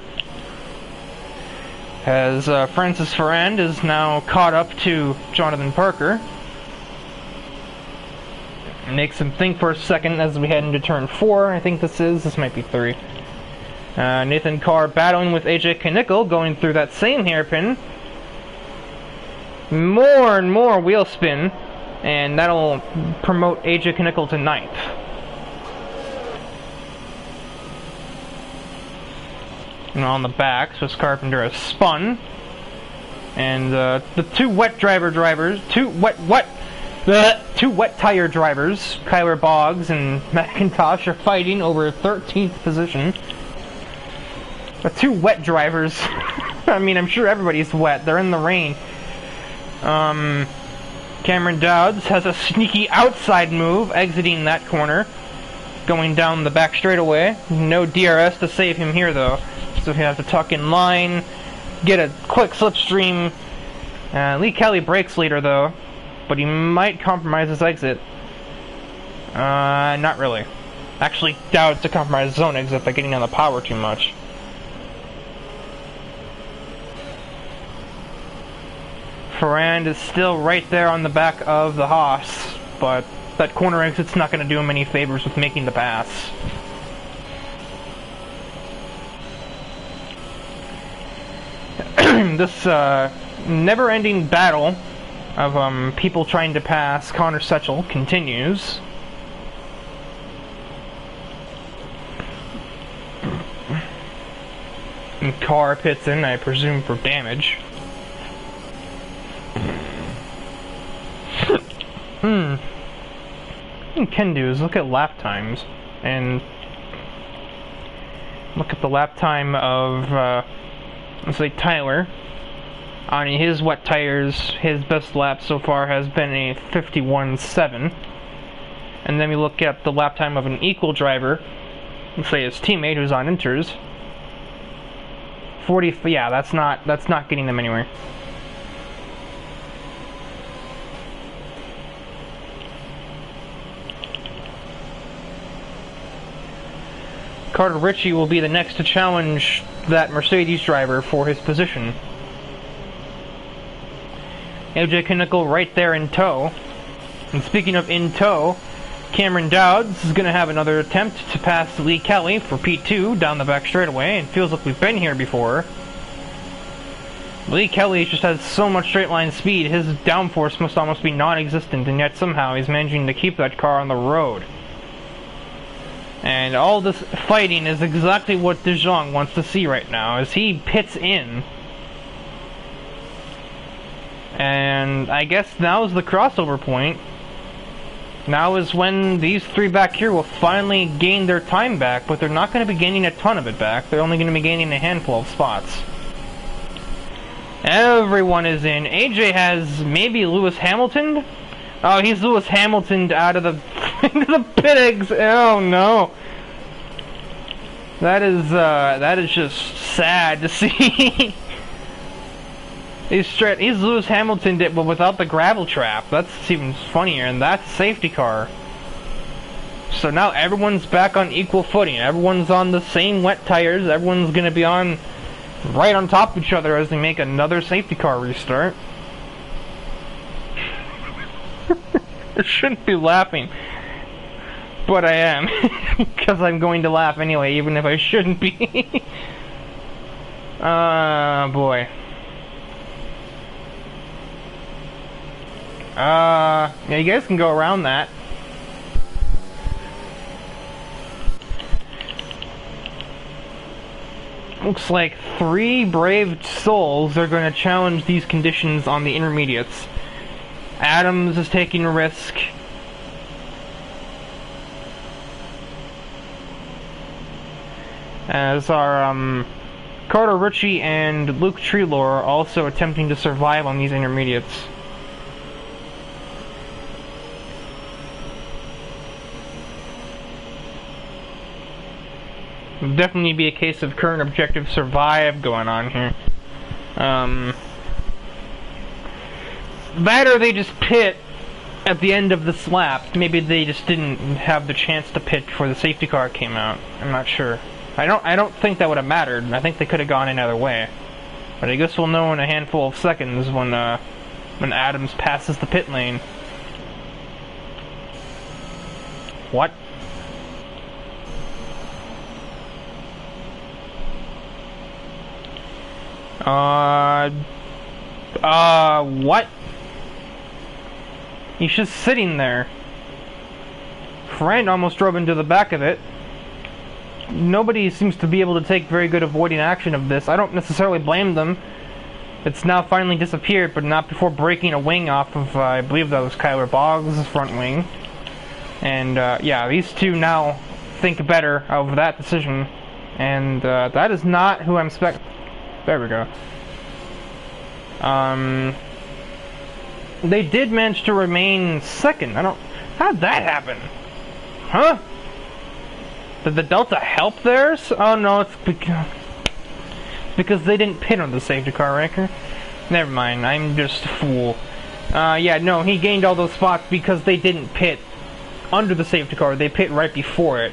As Francis Ferrand is now caught up to Jonathan Parker. Makes him think for a second as we head into turn 4. I think this might be 3. Nathan Carr battling with AJ Knickel, going through that same hairpin. More and more wheel spin, and that'll promote AJ Knickel to 9th. And on the back, Swiss Carpenter has spun. And the two wet tire drivers, Kyler Boggs and McIntosh, are fighting over 13th position. The two wet drivers. I mean, I'm sure everybody's wet. They're in the rain. Cameron Dowds has a sneaky outside move, exiting that corner, going down the back straightaway. No DRS to save him here, though. So he has to tuck in line, get a quick slipstream. Lee Kelly breaks later, though, but he might compromise his exit. Not really. Actually, Dowds to compromise his own exit by getting on the power too much. Ferrand is still right there on the back of the Haas, but that corner exit's not going to do him any favors with making the pass. This never-ending battle of people trying to pass Connor Setchel continues. And Carr pits in, I presume, for damage. What you can do is look at lap times, and look at the lap time of, let's say, Tyler. On his wet tires, his best lap so far has been a 51.7. And then we look at the lap time of an equal driver, let's say his teammate who's on inters. 40, yeah, that's not getting them anywhere. Carter Ritchie will be the next to challenge that Mercedes driver for his position. AJ Knickel right there in tow. And speaking of in tow, Cameron Dowds is going to have another attempt to pass Lee Kelly for P2 down the back straightaway, and feels like we've been here before. Lee Kelly just has so much straight line speed, his downforce must almost be non-existent, and yet somehow he's managing to keep that car on the road. And all this fighting is exactly what De Jong wants to see right now, as he pits in. And I guess now is the crossover point. Now is when these three back here will finally gain their time back, but they're not going to be gaining a ton of it back. They're only going to be gaining a handful of spots. Everyone is in. AJ has maybe Lewis Hamilton? Oh, he's Lewis Hamilton out of the into the pit eggs. Oh no. That is just sad to see. He's Lewis Hamilton did, but without the gravel trap. That's even funnier, and that's a safety car. So now everyone's back on equal footing. Everyone's on the same wet tires. Everyone's gonna be on right on top of each other as they make another safety car restart. I shouldn't be laughing, but I am, because I'm going to laugh anyway, even if I shouldn't be. Boy. Yeah, you guys can go around that. Looks like 3 brave souls are going to challenge these conditions on the intermediates. Adams is taking a risk. As are Carter Ritchie and Luke Treelor also attempting to survive on these intermediates. Definitely be a case of current objective survive going on here. That or they just pit at the end of this lap. Maybe they just didn't have the chance to pit before the safety car came out. I'm not sure. I don't think that would have mattered. I think they could have gone any other way. But I guess we'll know in a handful of seconds when Adams passes the pit lane. What? What? He's just sitting there. Friend almost drove into the back of it. Nobody seems to be able to take very good avoiding action of this. I don't necessarily blame them. It's now finally disappeared, but not before breaking a wing off of, I believe that was Kyler Boggs' front wing. And, yeah, these two now think better of that decision. And, that is not who I'm There we go. They did manage to remain second. How'd that happen? Huh? Did the Delta help theirs? Oh no, it's because they didn't pit on the safety car ranker. Never mind, I'm just a fool. Yeah, no, he gained all those spots because they didn't pit under the safety car. They pit right before it.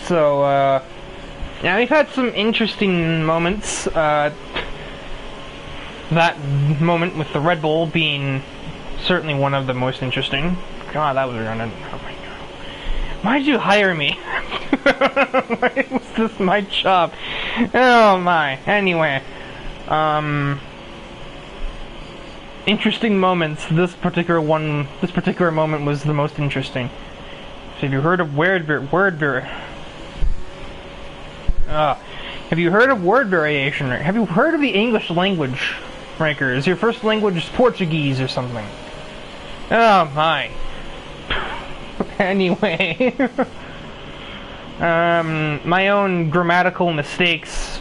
So, yeah, we've had some interesting moments. That moment with the Red Bull being certainly one of the most interesting. God, that was redundant. Oh my god. Why did you hire me? Why was this my job? Oh my. Anyway. Interesting moments. This particular moment was the most interesting. So have you heard of have you heard of word variation? Have you heard of the English language ranker? Is your first language Portuguese or something? Oh my. Anyway. My own grammatical mistakes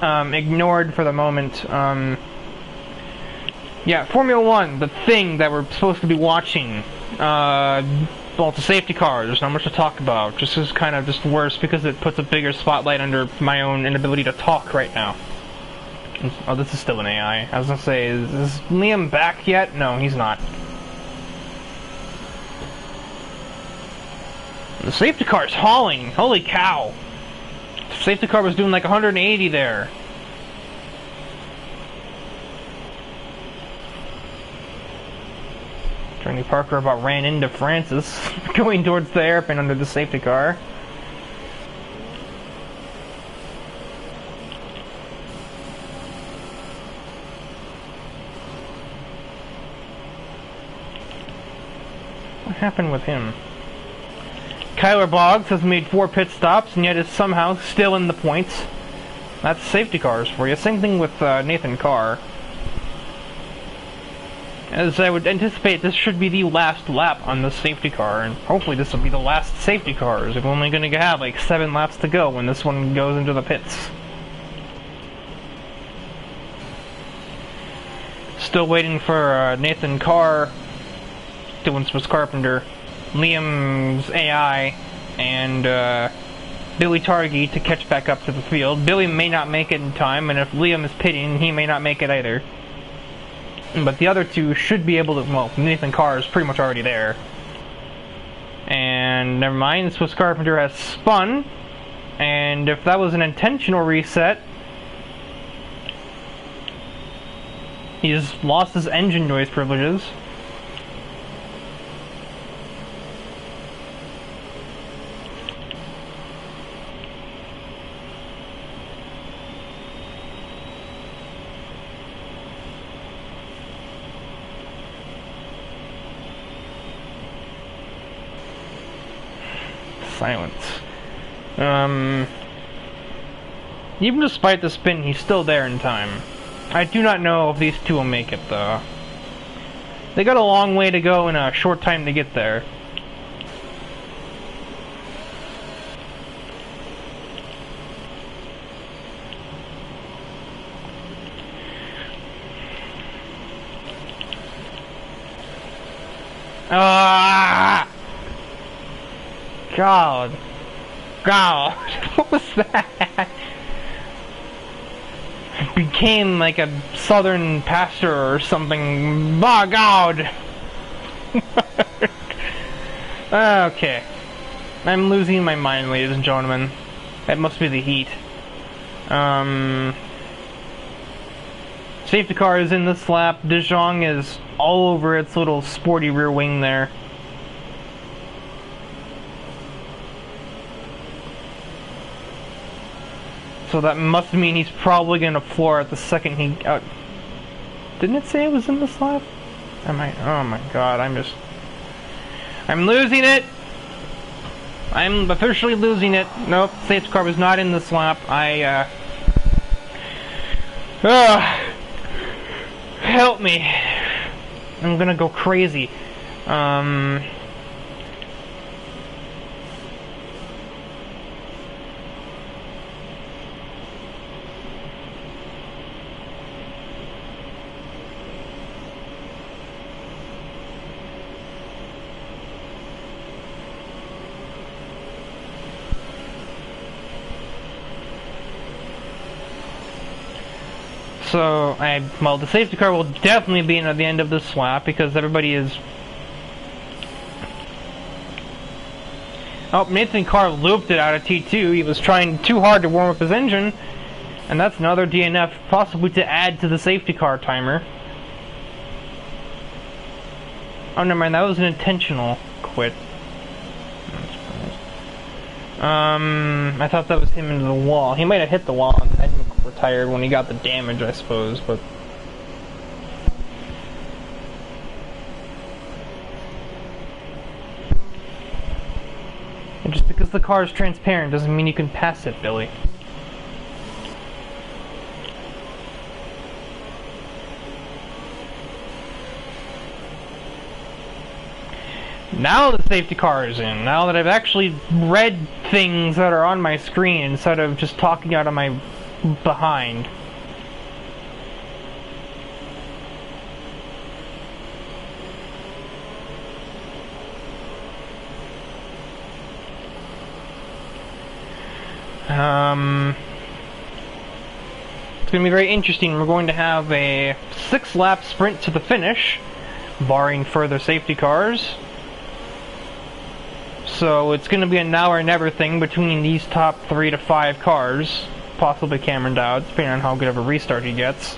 ignored for the moment. Yeah, Formula 1, the thing that we're supposed to be watching. Well, it's a safety car, there's not much to talk about. Just is kind of just worse because it puts a bigger spotlight under my own inability to talk right now. Oh, this is still an AI. I was gonna say, is Liam back yet? No, he's not. The safety car's hauling! Holy cow! The safety car was doing like 180 there. Tony Parker about ran into Francis going towards the airplane under the safety car. What happened with him? Kyler Boggs has made 4 pit stops and yet is somehow still in the points. That's safety cars for you. Same thing with Nathan Carr. As I would anticipate, this should be the last lap on the safety car, and hopefully this will be the last safety cars. We're only going to have like 7 laps to go when this one goes into the pits. Still waiting for Nathan Carr, doing Swiss Carpenter, Liam's AI, and Billy Targi to catch back up to the field. Billy may not make it in time, and if Liam is pitting, he may not make it either. But the other two should be able to, well, Nathan Carr is pretty much already there. And never mind, Swiss Carpenter has spun. And if that was an intentional reset, he's lost his engine noise privileges. Silence. Even despite the spin, he's still there in time. I do not know if these two will make it, though. They got a long way to go and a short time to get there. Ah! God. God. What was that? became like a southern pastor or something. My God! Okay. I'm losing my mind, ladies and gentlemen. That must be the heat. Safety car is in this lap. De Jong is all over its little sporty rear wing there. So that must mean he's probably gonna floor it the second he... didn't it say it was in this lap? Oh my God, I'm losing it! I'm officially losing it. Nope, safety car was not in this lap. Help me. I'm gonna go crazy. So, well, the safety car will definitely be in at the end of this lap because everybody is... Oh, Nathan Carr looped it out of T2. He was trying too hard to warm up his engine. And that's another DNF, possibly to add to the safety car timer. Oh, never mind, that was an intentional quit. I thought that was him into the wall. He might have hit the wall and then retired when he got the damage, I suppose, but... And just because the car is transparent doesn't mean you can pass it, Billy. Now the safety car is in. Now that I've actually read things that are on my screen instead of just talking out of my behind. It's going to be very interesting. We're going to have a 6-lap sprint to the finish, barring further safety cars. So it's going to be a now or never thing between these top 3 to 5 cars, possibly Cameron Dowd, depending on how good of a restart he gets.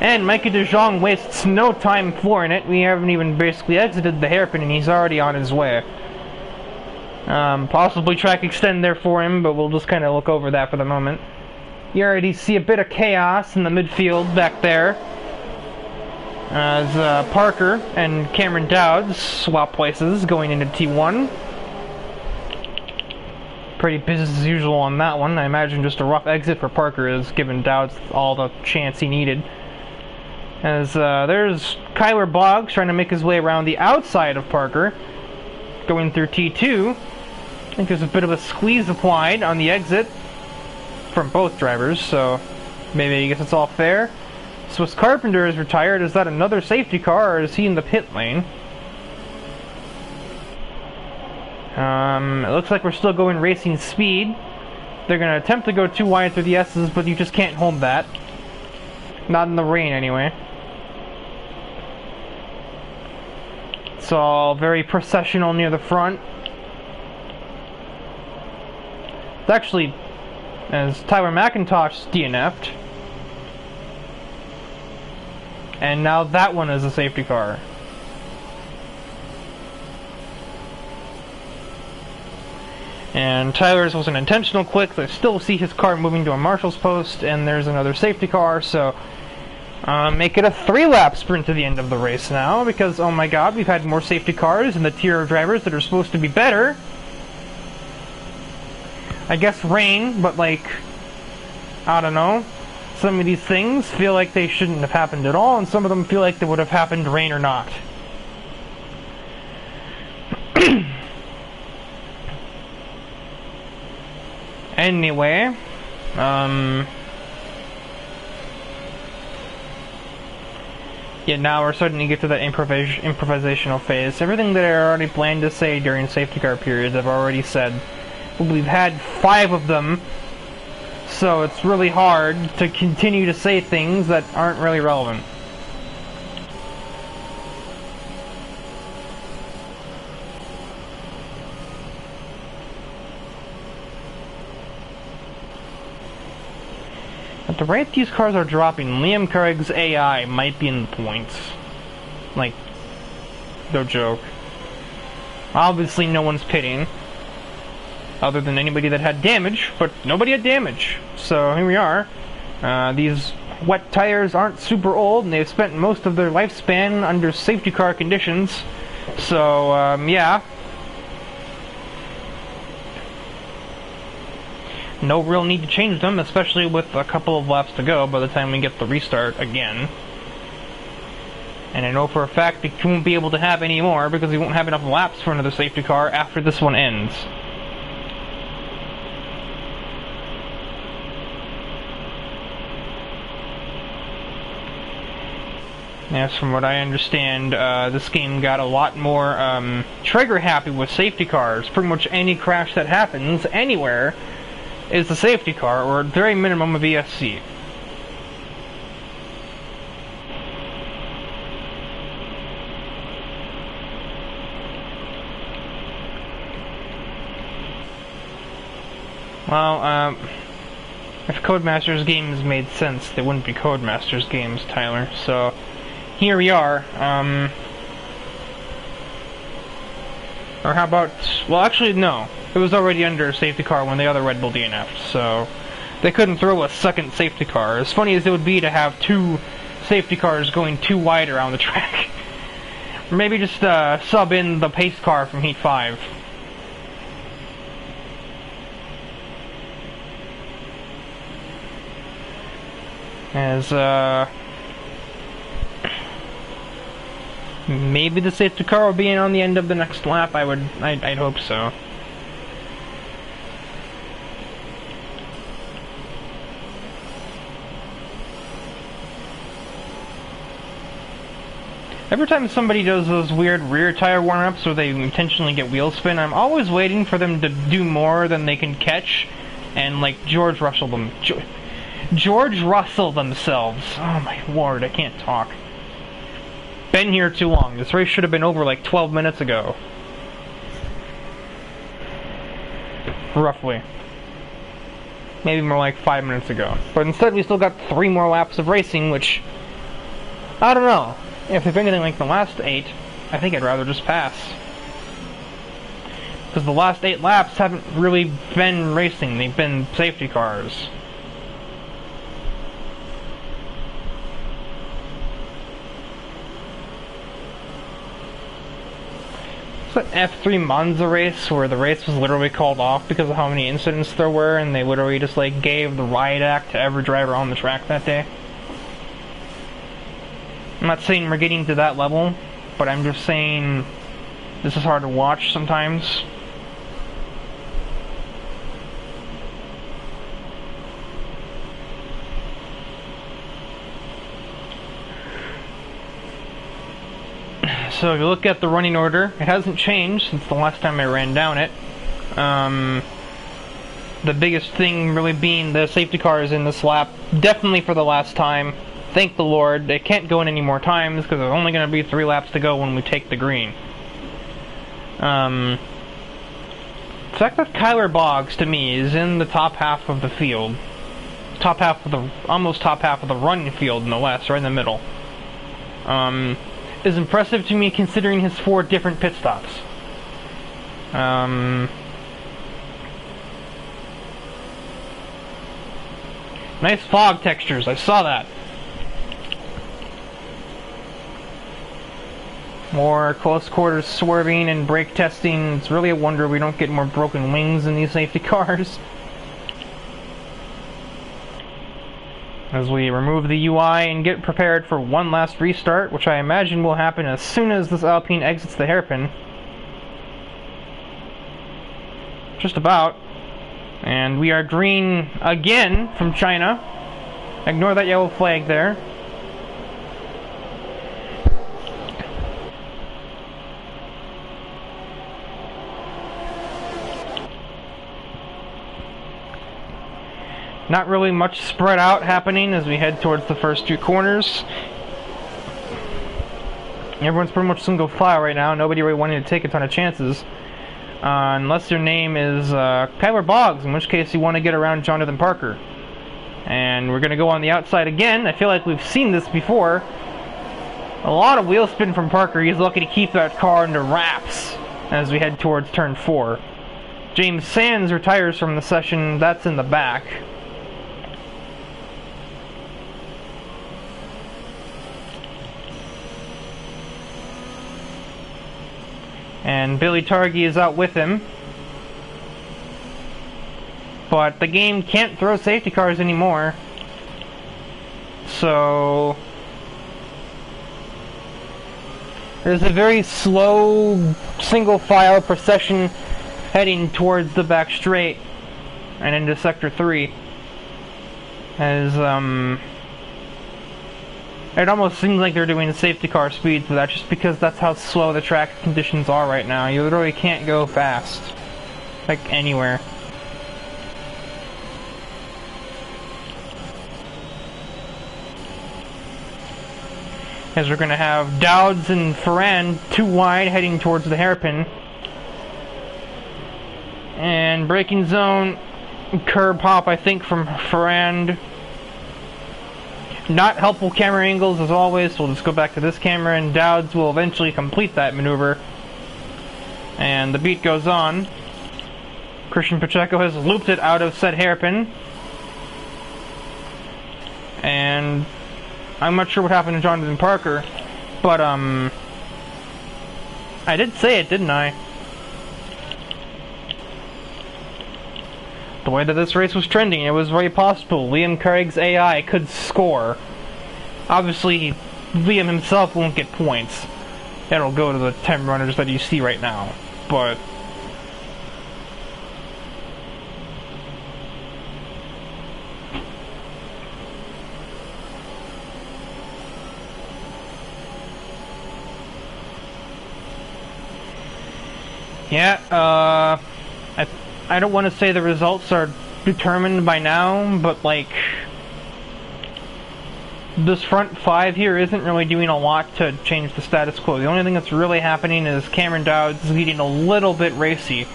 And Mikey De Jong wastes no time flooring it. We haven't even basically exited the hairpin and he's already on his way. Possibly track extend there for him, but we'll just kind of look over that for the moment. You already see a bit of chaos in the midfield back there, as Parker and Cameron Dowd swap places going into T1. Pretty business as usual on that one. I imagine just a rough exit for Parker has given Dowd all the chance he needed. As there's Kyler Boggs trying to make his way around the outside of Parker, going through T2. I think there's a bit of a squeeze applied on the exit from both drivers, so maybe I guess it's all fair. Swiss Carpenter is retired. Is that another safety car, or is he in the pit lane? It looks like we're still going racing speed. They're going to attempt to go too wide through the S's, but you just can't hold that. Not in the rain, anyway. It's all very processional near the front. It's actually, as Tyler McIntosh DNF'd. And now that one is a safety car. And Tyler's was an intentional quit. I still see his car moving to a marshal's post, and there's another safety car, so make it a 3-lap sprint to the end of the race now, because, oh my god, we've had more safety cars and the tier of drivers that are supposed to be better. I guess rain, but like, I don't know. Some of these things feel like they shouldn't have happened at all, and some of them feel like they would have happened rain or not. Anyway, Yeah, now we're starting to get to that improvisational phase. Everything that I already planned to say during safety car periods, I've already said. We've had 5 of them, so it's really hard to continue to say things that aren't really relevant. At the rate these cars are dropping, Liam Craig's AI might be in the points. Like, no joke. Obviously no one's pitting, other than anybody that had damage, but nobody had damage. So here we are. These wet tires aren't super old, and they've spent most of their lifespan under safety car conditions. So, yeah. No real need to change them, especially with a couple of laps to go by the time we get the restart again. And I know for a fact we won't be able to have any more because we won't have enough laps for another safety car after this one ends. Yes, from what I understand, this game got a lot more trigger happy with safety cars. Pretty much any crash that happens anywhere is a safety car, or at very minimum a VSC. Well, if Codemasters games made sense, they wouldn't be Codemasters games, Tyler. So, here we are. Or how about... Well, actually, no. It was already under a safety car when the other Red Bull DNF'd, so they couldn't throw a second safety car. As funny as it would be to have 2 safety cars going too wide around the track. Or maybe just sub in the pace car from Heat 5. As, maybe the safety car will be in on the end of the next lap. I'd hope so. Every time somebody does those weird rear tire warm-ups where they intentionally get wheel spin, I'm always waiting for them to do more than they can catch, and like George Russell themselves. Oh my lord, I can't talk. Been here too long. This race should have been over like 12 minutes ago. Roughly. Maybe more like 5 minutes ago. But instead we still got 3 more laps of racing, which... I don't know. If anything like the last 8, I think I'd rather just pass. Because the last 8 laps haven't really been racing, they've been safety cars. It's that F3 Monza race where the race was literally called off because of how many incidents there were, and they literally just like gave the riot act to every driver on the track that day. I'm not saying we're getting to that level, but I'm just saying this is hard to watch sometimes. So if you look at the running order, it hasn't changed since the last time I ran down it. The biggest thing really being the safety cars in this lap, definitely for the last time. Thank the Lord, they can't go in any more times because there's only going to be 3 laps to go when we take the green. The fact that Kyler Boggs, to me, is in the top half of the field, almost top half of the running field, no less, right in the middle, is impressive to me considering his 4 different pit stops. Nice fog textures, I saw that. More close quarters swerving and brake testing. It's really a wonder we don't get more broken wings in these safety cars. As we remove the UI and get prepared for one last restart, which I imagine will happen as soon as this Alpine exits the hairpin. Just about. And we are green again from China. Ignore that yellow flag there. Not really much spread out happening as we head towards the first two corners. Everyone's pretty much single file right now. Nobody really wanting to take a ton of chances. Unless your name is Kyler Boggs, in which case you want to get around Jonathan Parker. And we're going to go on the outside again. I feel like we've seen this before. A lot of wheel spin from Parker. He's lucky to keep that car into wraps as we head towards turn 4. James Sands retires from the session. That's in the back. And Billy Targi is out with him. But the game can't throw safety cars anymore. So there's a very slow single file procession heading towards the back straight and into sector 3. As it almost seems like they're doing safety car speeds, but that's just because that's how slow the track conditions are right now. You literally can't go fast. Like, anywhere. As we're gonna have Dowds and Ferrand too wide heading towards the hairpin. And braking zone, curb hop I think from Ferrand. Not helpful camera angles as always, so we'll just go back to this camera and Dowds will eventually complete that maneuver. And the beat goes on. Christian Pacheco has looped it out of said hairpin. And I'm not sure what happened to Jonathan Parker, but I did say it, didn't I? The way that this race was trending, it was very possible Liam Craig's AI could score. Obviously, Liam himself won't get points. It'll go to the 10 runners that you see right now. But yeah, I don't want to say the results are determined by now, but like this front 5 here isn't really doing a lot to change the status quo. The only thing that's really happening is Cameron Dowds leading a little bit racy.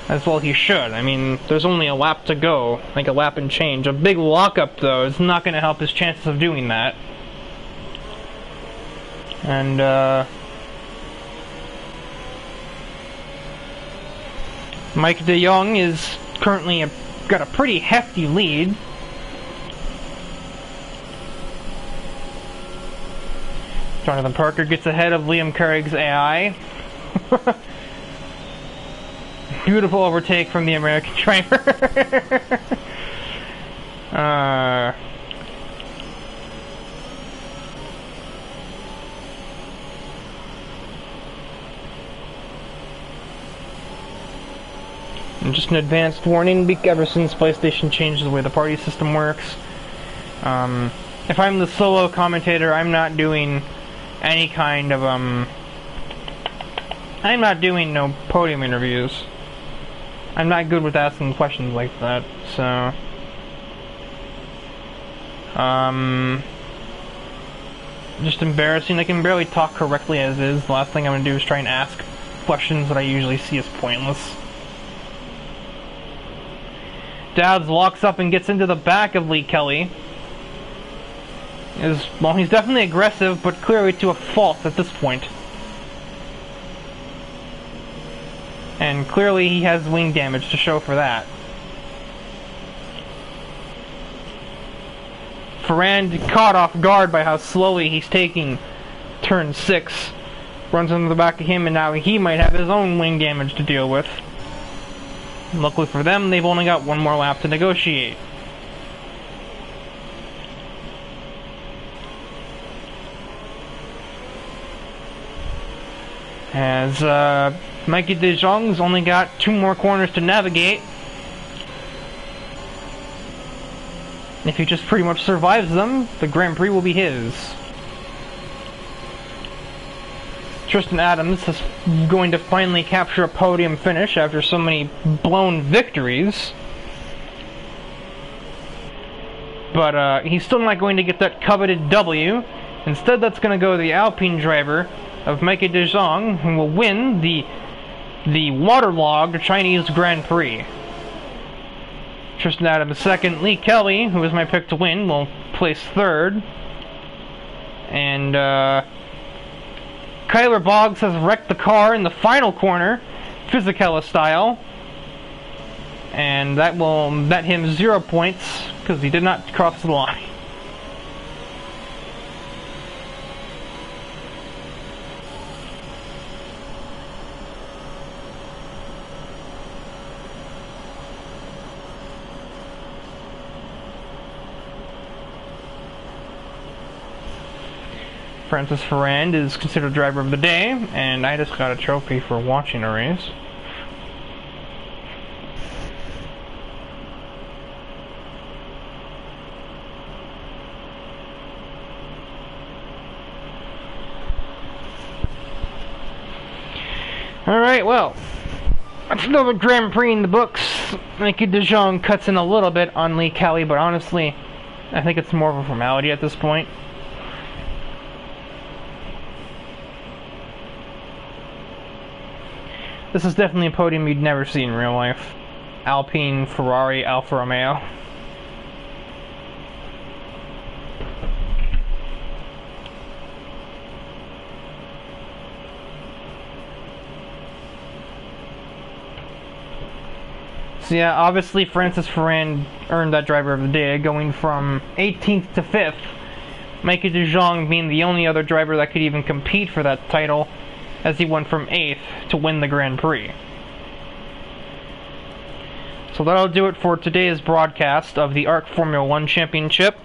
As well he should. I mean, there's only a lap to go, like a lap and change. A big lockup though is not going to help his chances of doing that. And Mike de Jong is currently got a pretty hefty lead. Jonathan Parker gets ahead of Liam Craig's AI. Beautiful overtake from the American driver. And just an advanced warning, ever since PlayStation changed the way the party system works. If I'm the solo commentator, I'm not doing any kind of, I'm not doing no podium interviews. I'm not good with asking questions like that, so just embarrassing. I can barely talk correctly as is. The last thing I'm gonna do is try and ask questions that I usually see as pointless. Dowds locks up and gets into the back of Lee Kelly. Well, he's definitely aggressive, but clearly to a fault at this point. And clearly he has wing damage to show for that. Ferrand caught off guard by how slowly he's taking turn 6. Runs into the back of him, and now he might have his own wing damage to deal with. Luckily for them, they've only got one more lap to negotiate. As Mikey de Jong's only got 2 more corners to navigate. If he just pretty much survives them, the Grand Prix will be his. Tristan Adams is going to finally capture a podium finish after so many blown victories. But he's still not going to get that coveted W. Instead, that's going to go to the Alpine driver of Micah de Jong, who will win the waterlogged Chinese Grand Prix. Tristan Adams second. Lee Kelly, who was my pick to win, will place third. And Kyler Boggs has wrecked the car in the final corner, Fisichella style. And that will net him 0 points, because he did not cross the line. Francis Ferrand is considered driver of the day, and I just got a trophy for watching a race. Alright, well, that's another Grand Prix in the books. Micah de Jong cuts in a little bit on Lee Kelly, but honestly, I think it's more of a formality at this point. This is definitely a podium you'd never see in real life. Alpine, Ferrari, Alfa Romeo. So yeah, obviously Francis Ferrand earned that driver of the day, going from 18th to 5th. Micah de Jong being the only other driver that could even compete for that title, as he went from 8th to win the Grand Prix. So that'll do it for today's broadcast of the ARC Formula 1 Championship.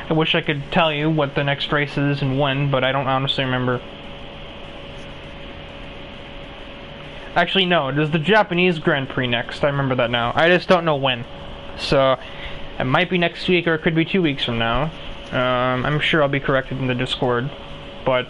I wish I could tell you what the next race is and when, but I don't honestly remember. Actually, no, it is the Japanese Grand Prix next. I remember that now. I just don't know when. So, it might be next week or it could be 2 weeks from now. I'm sure I'll be corrected in the Discord. But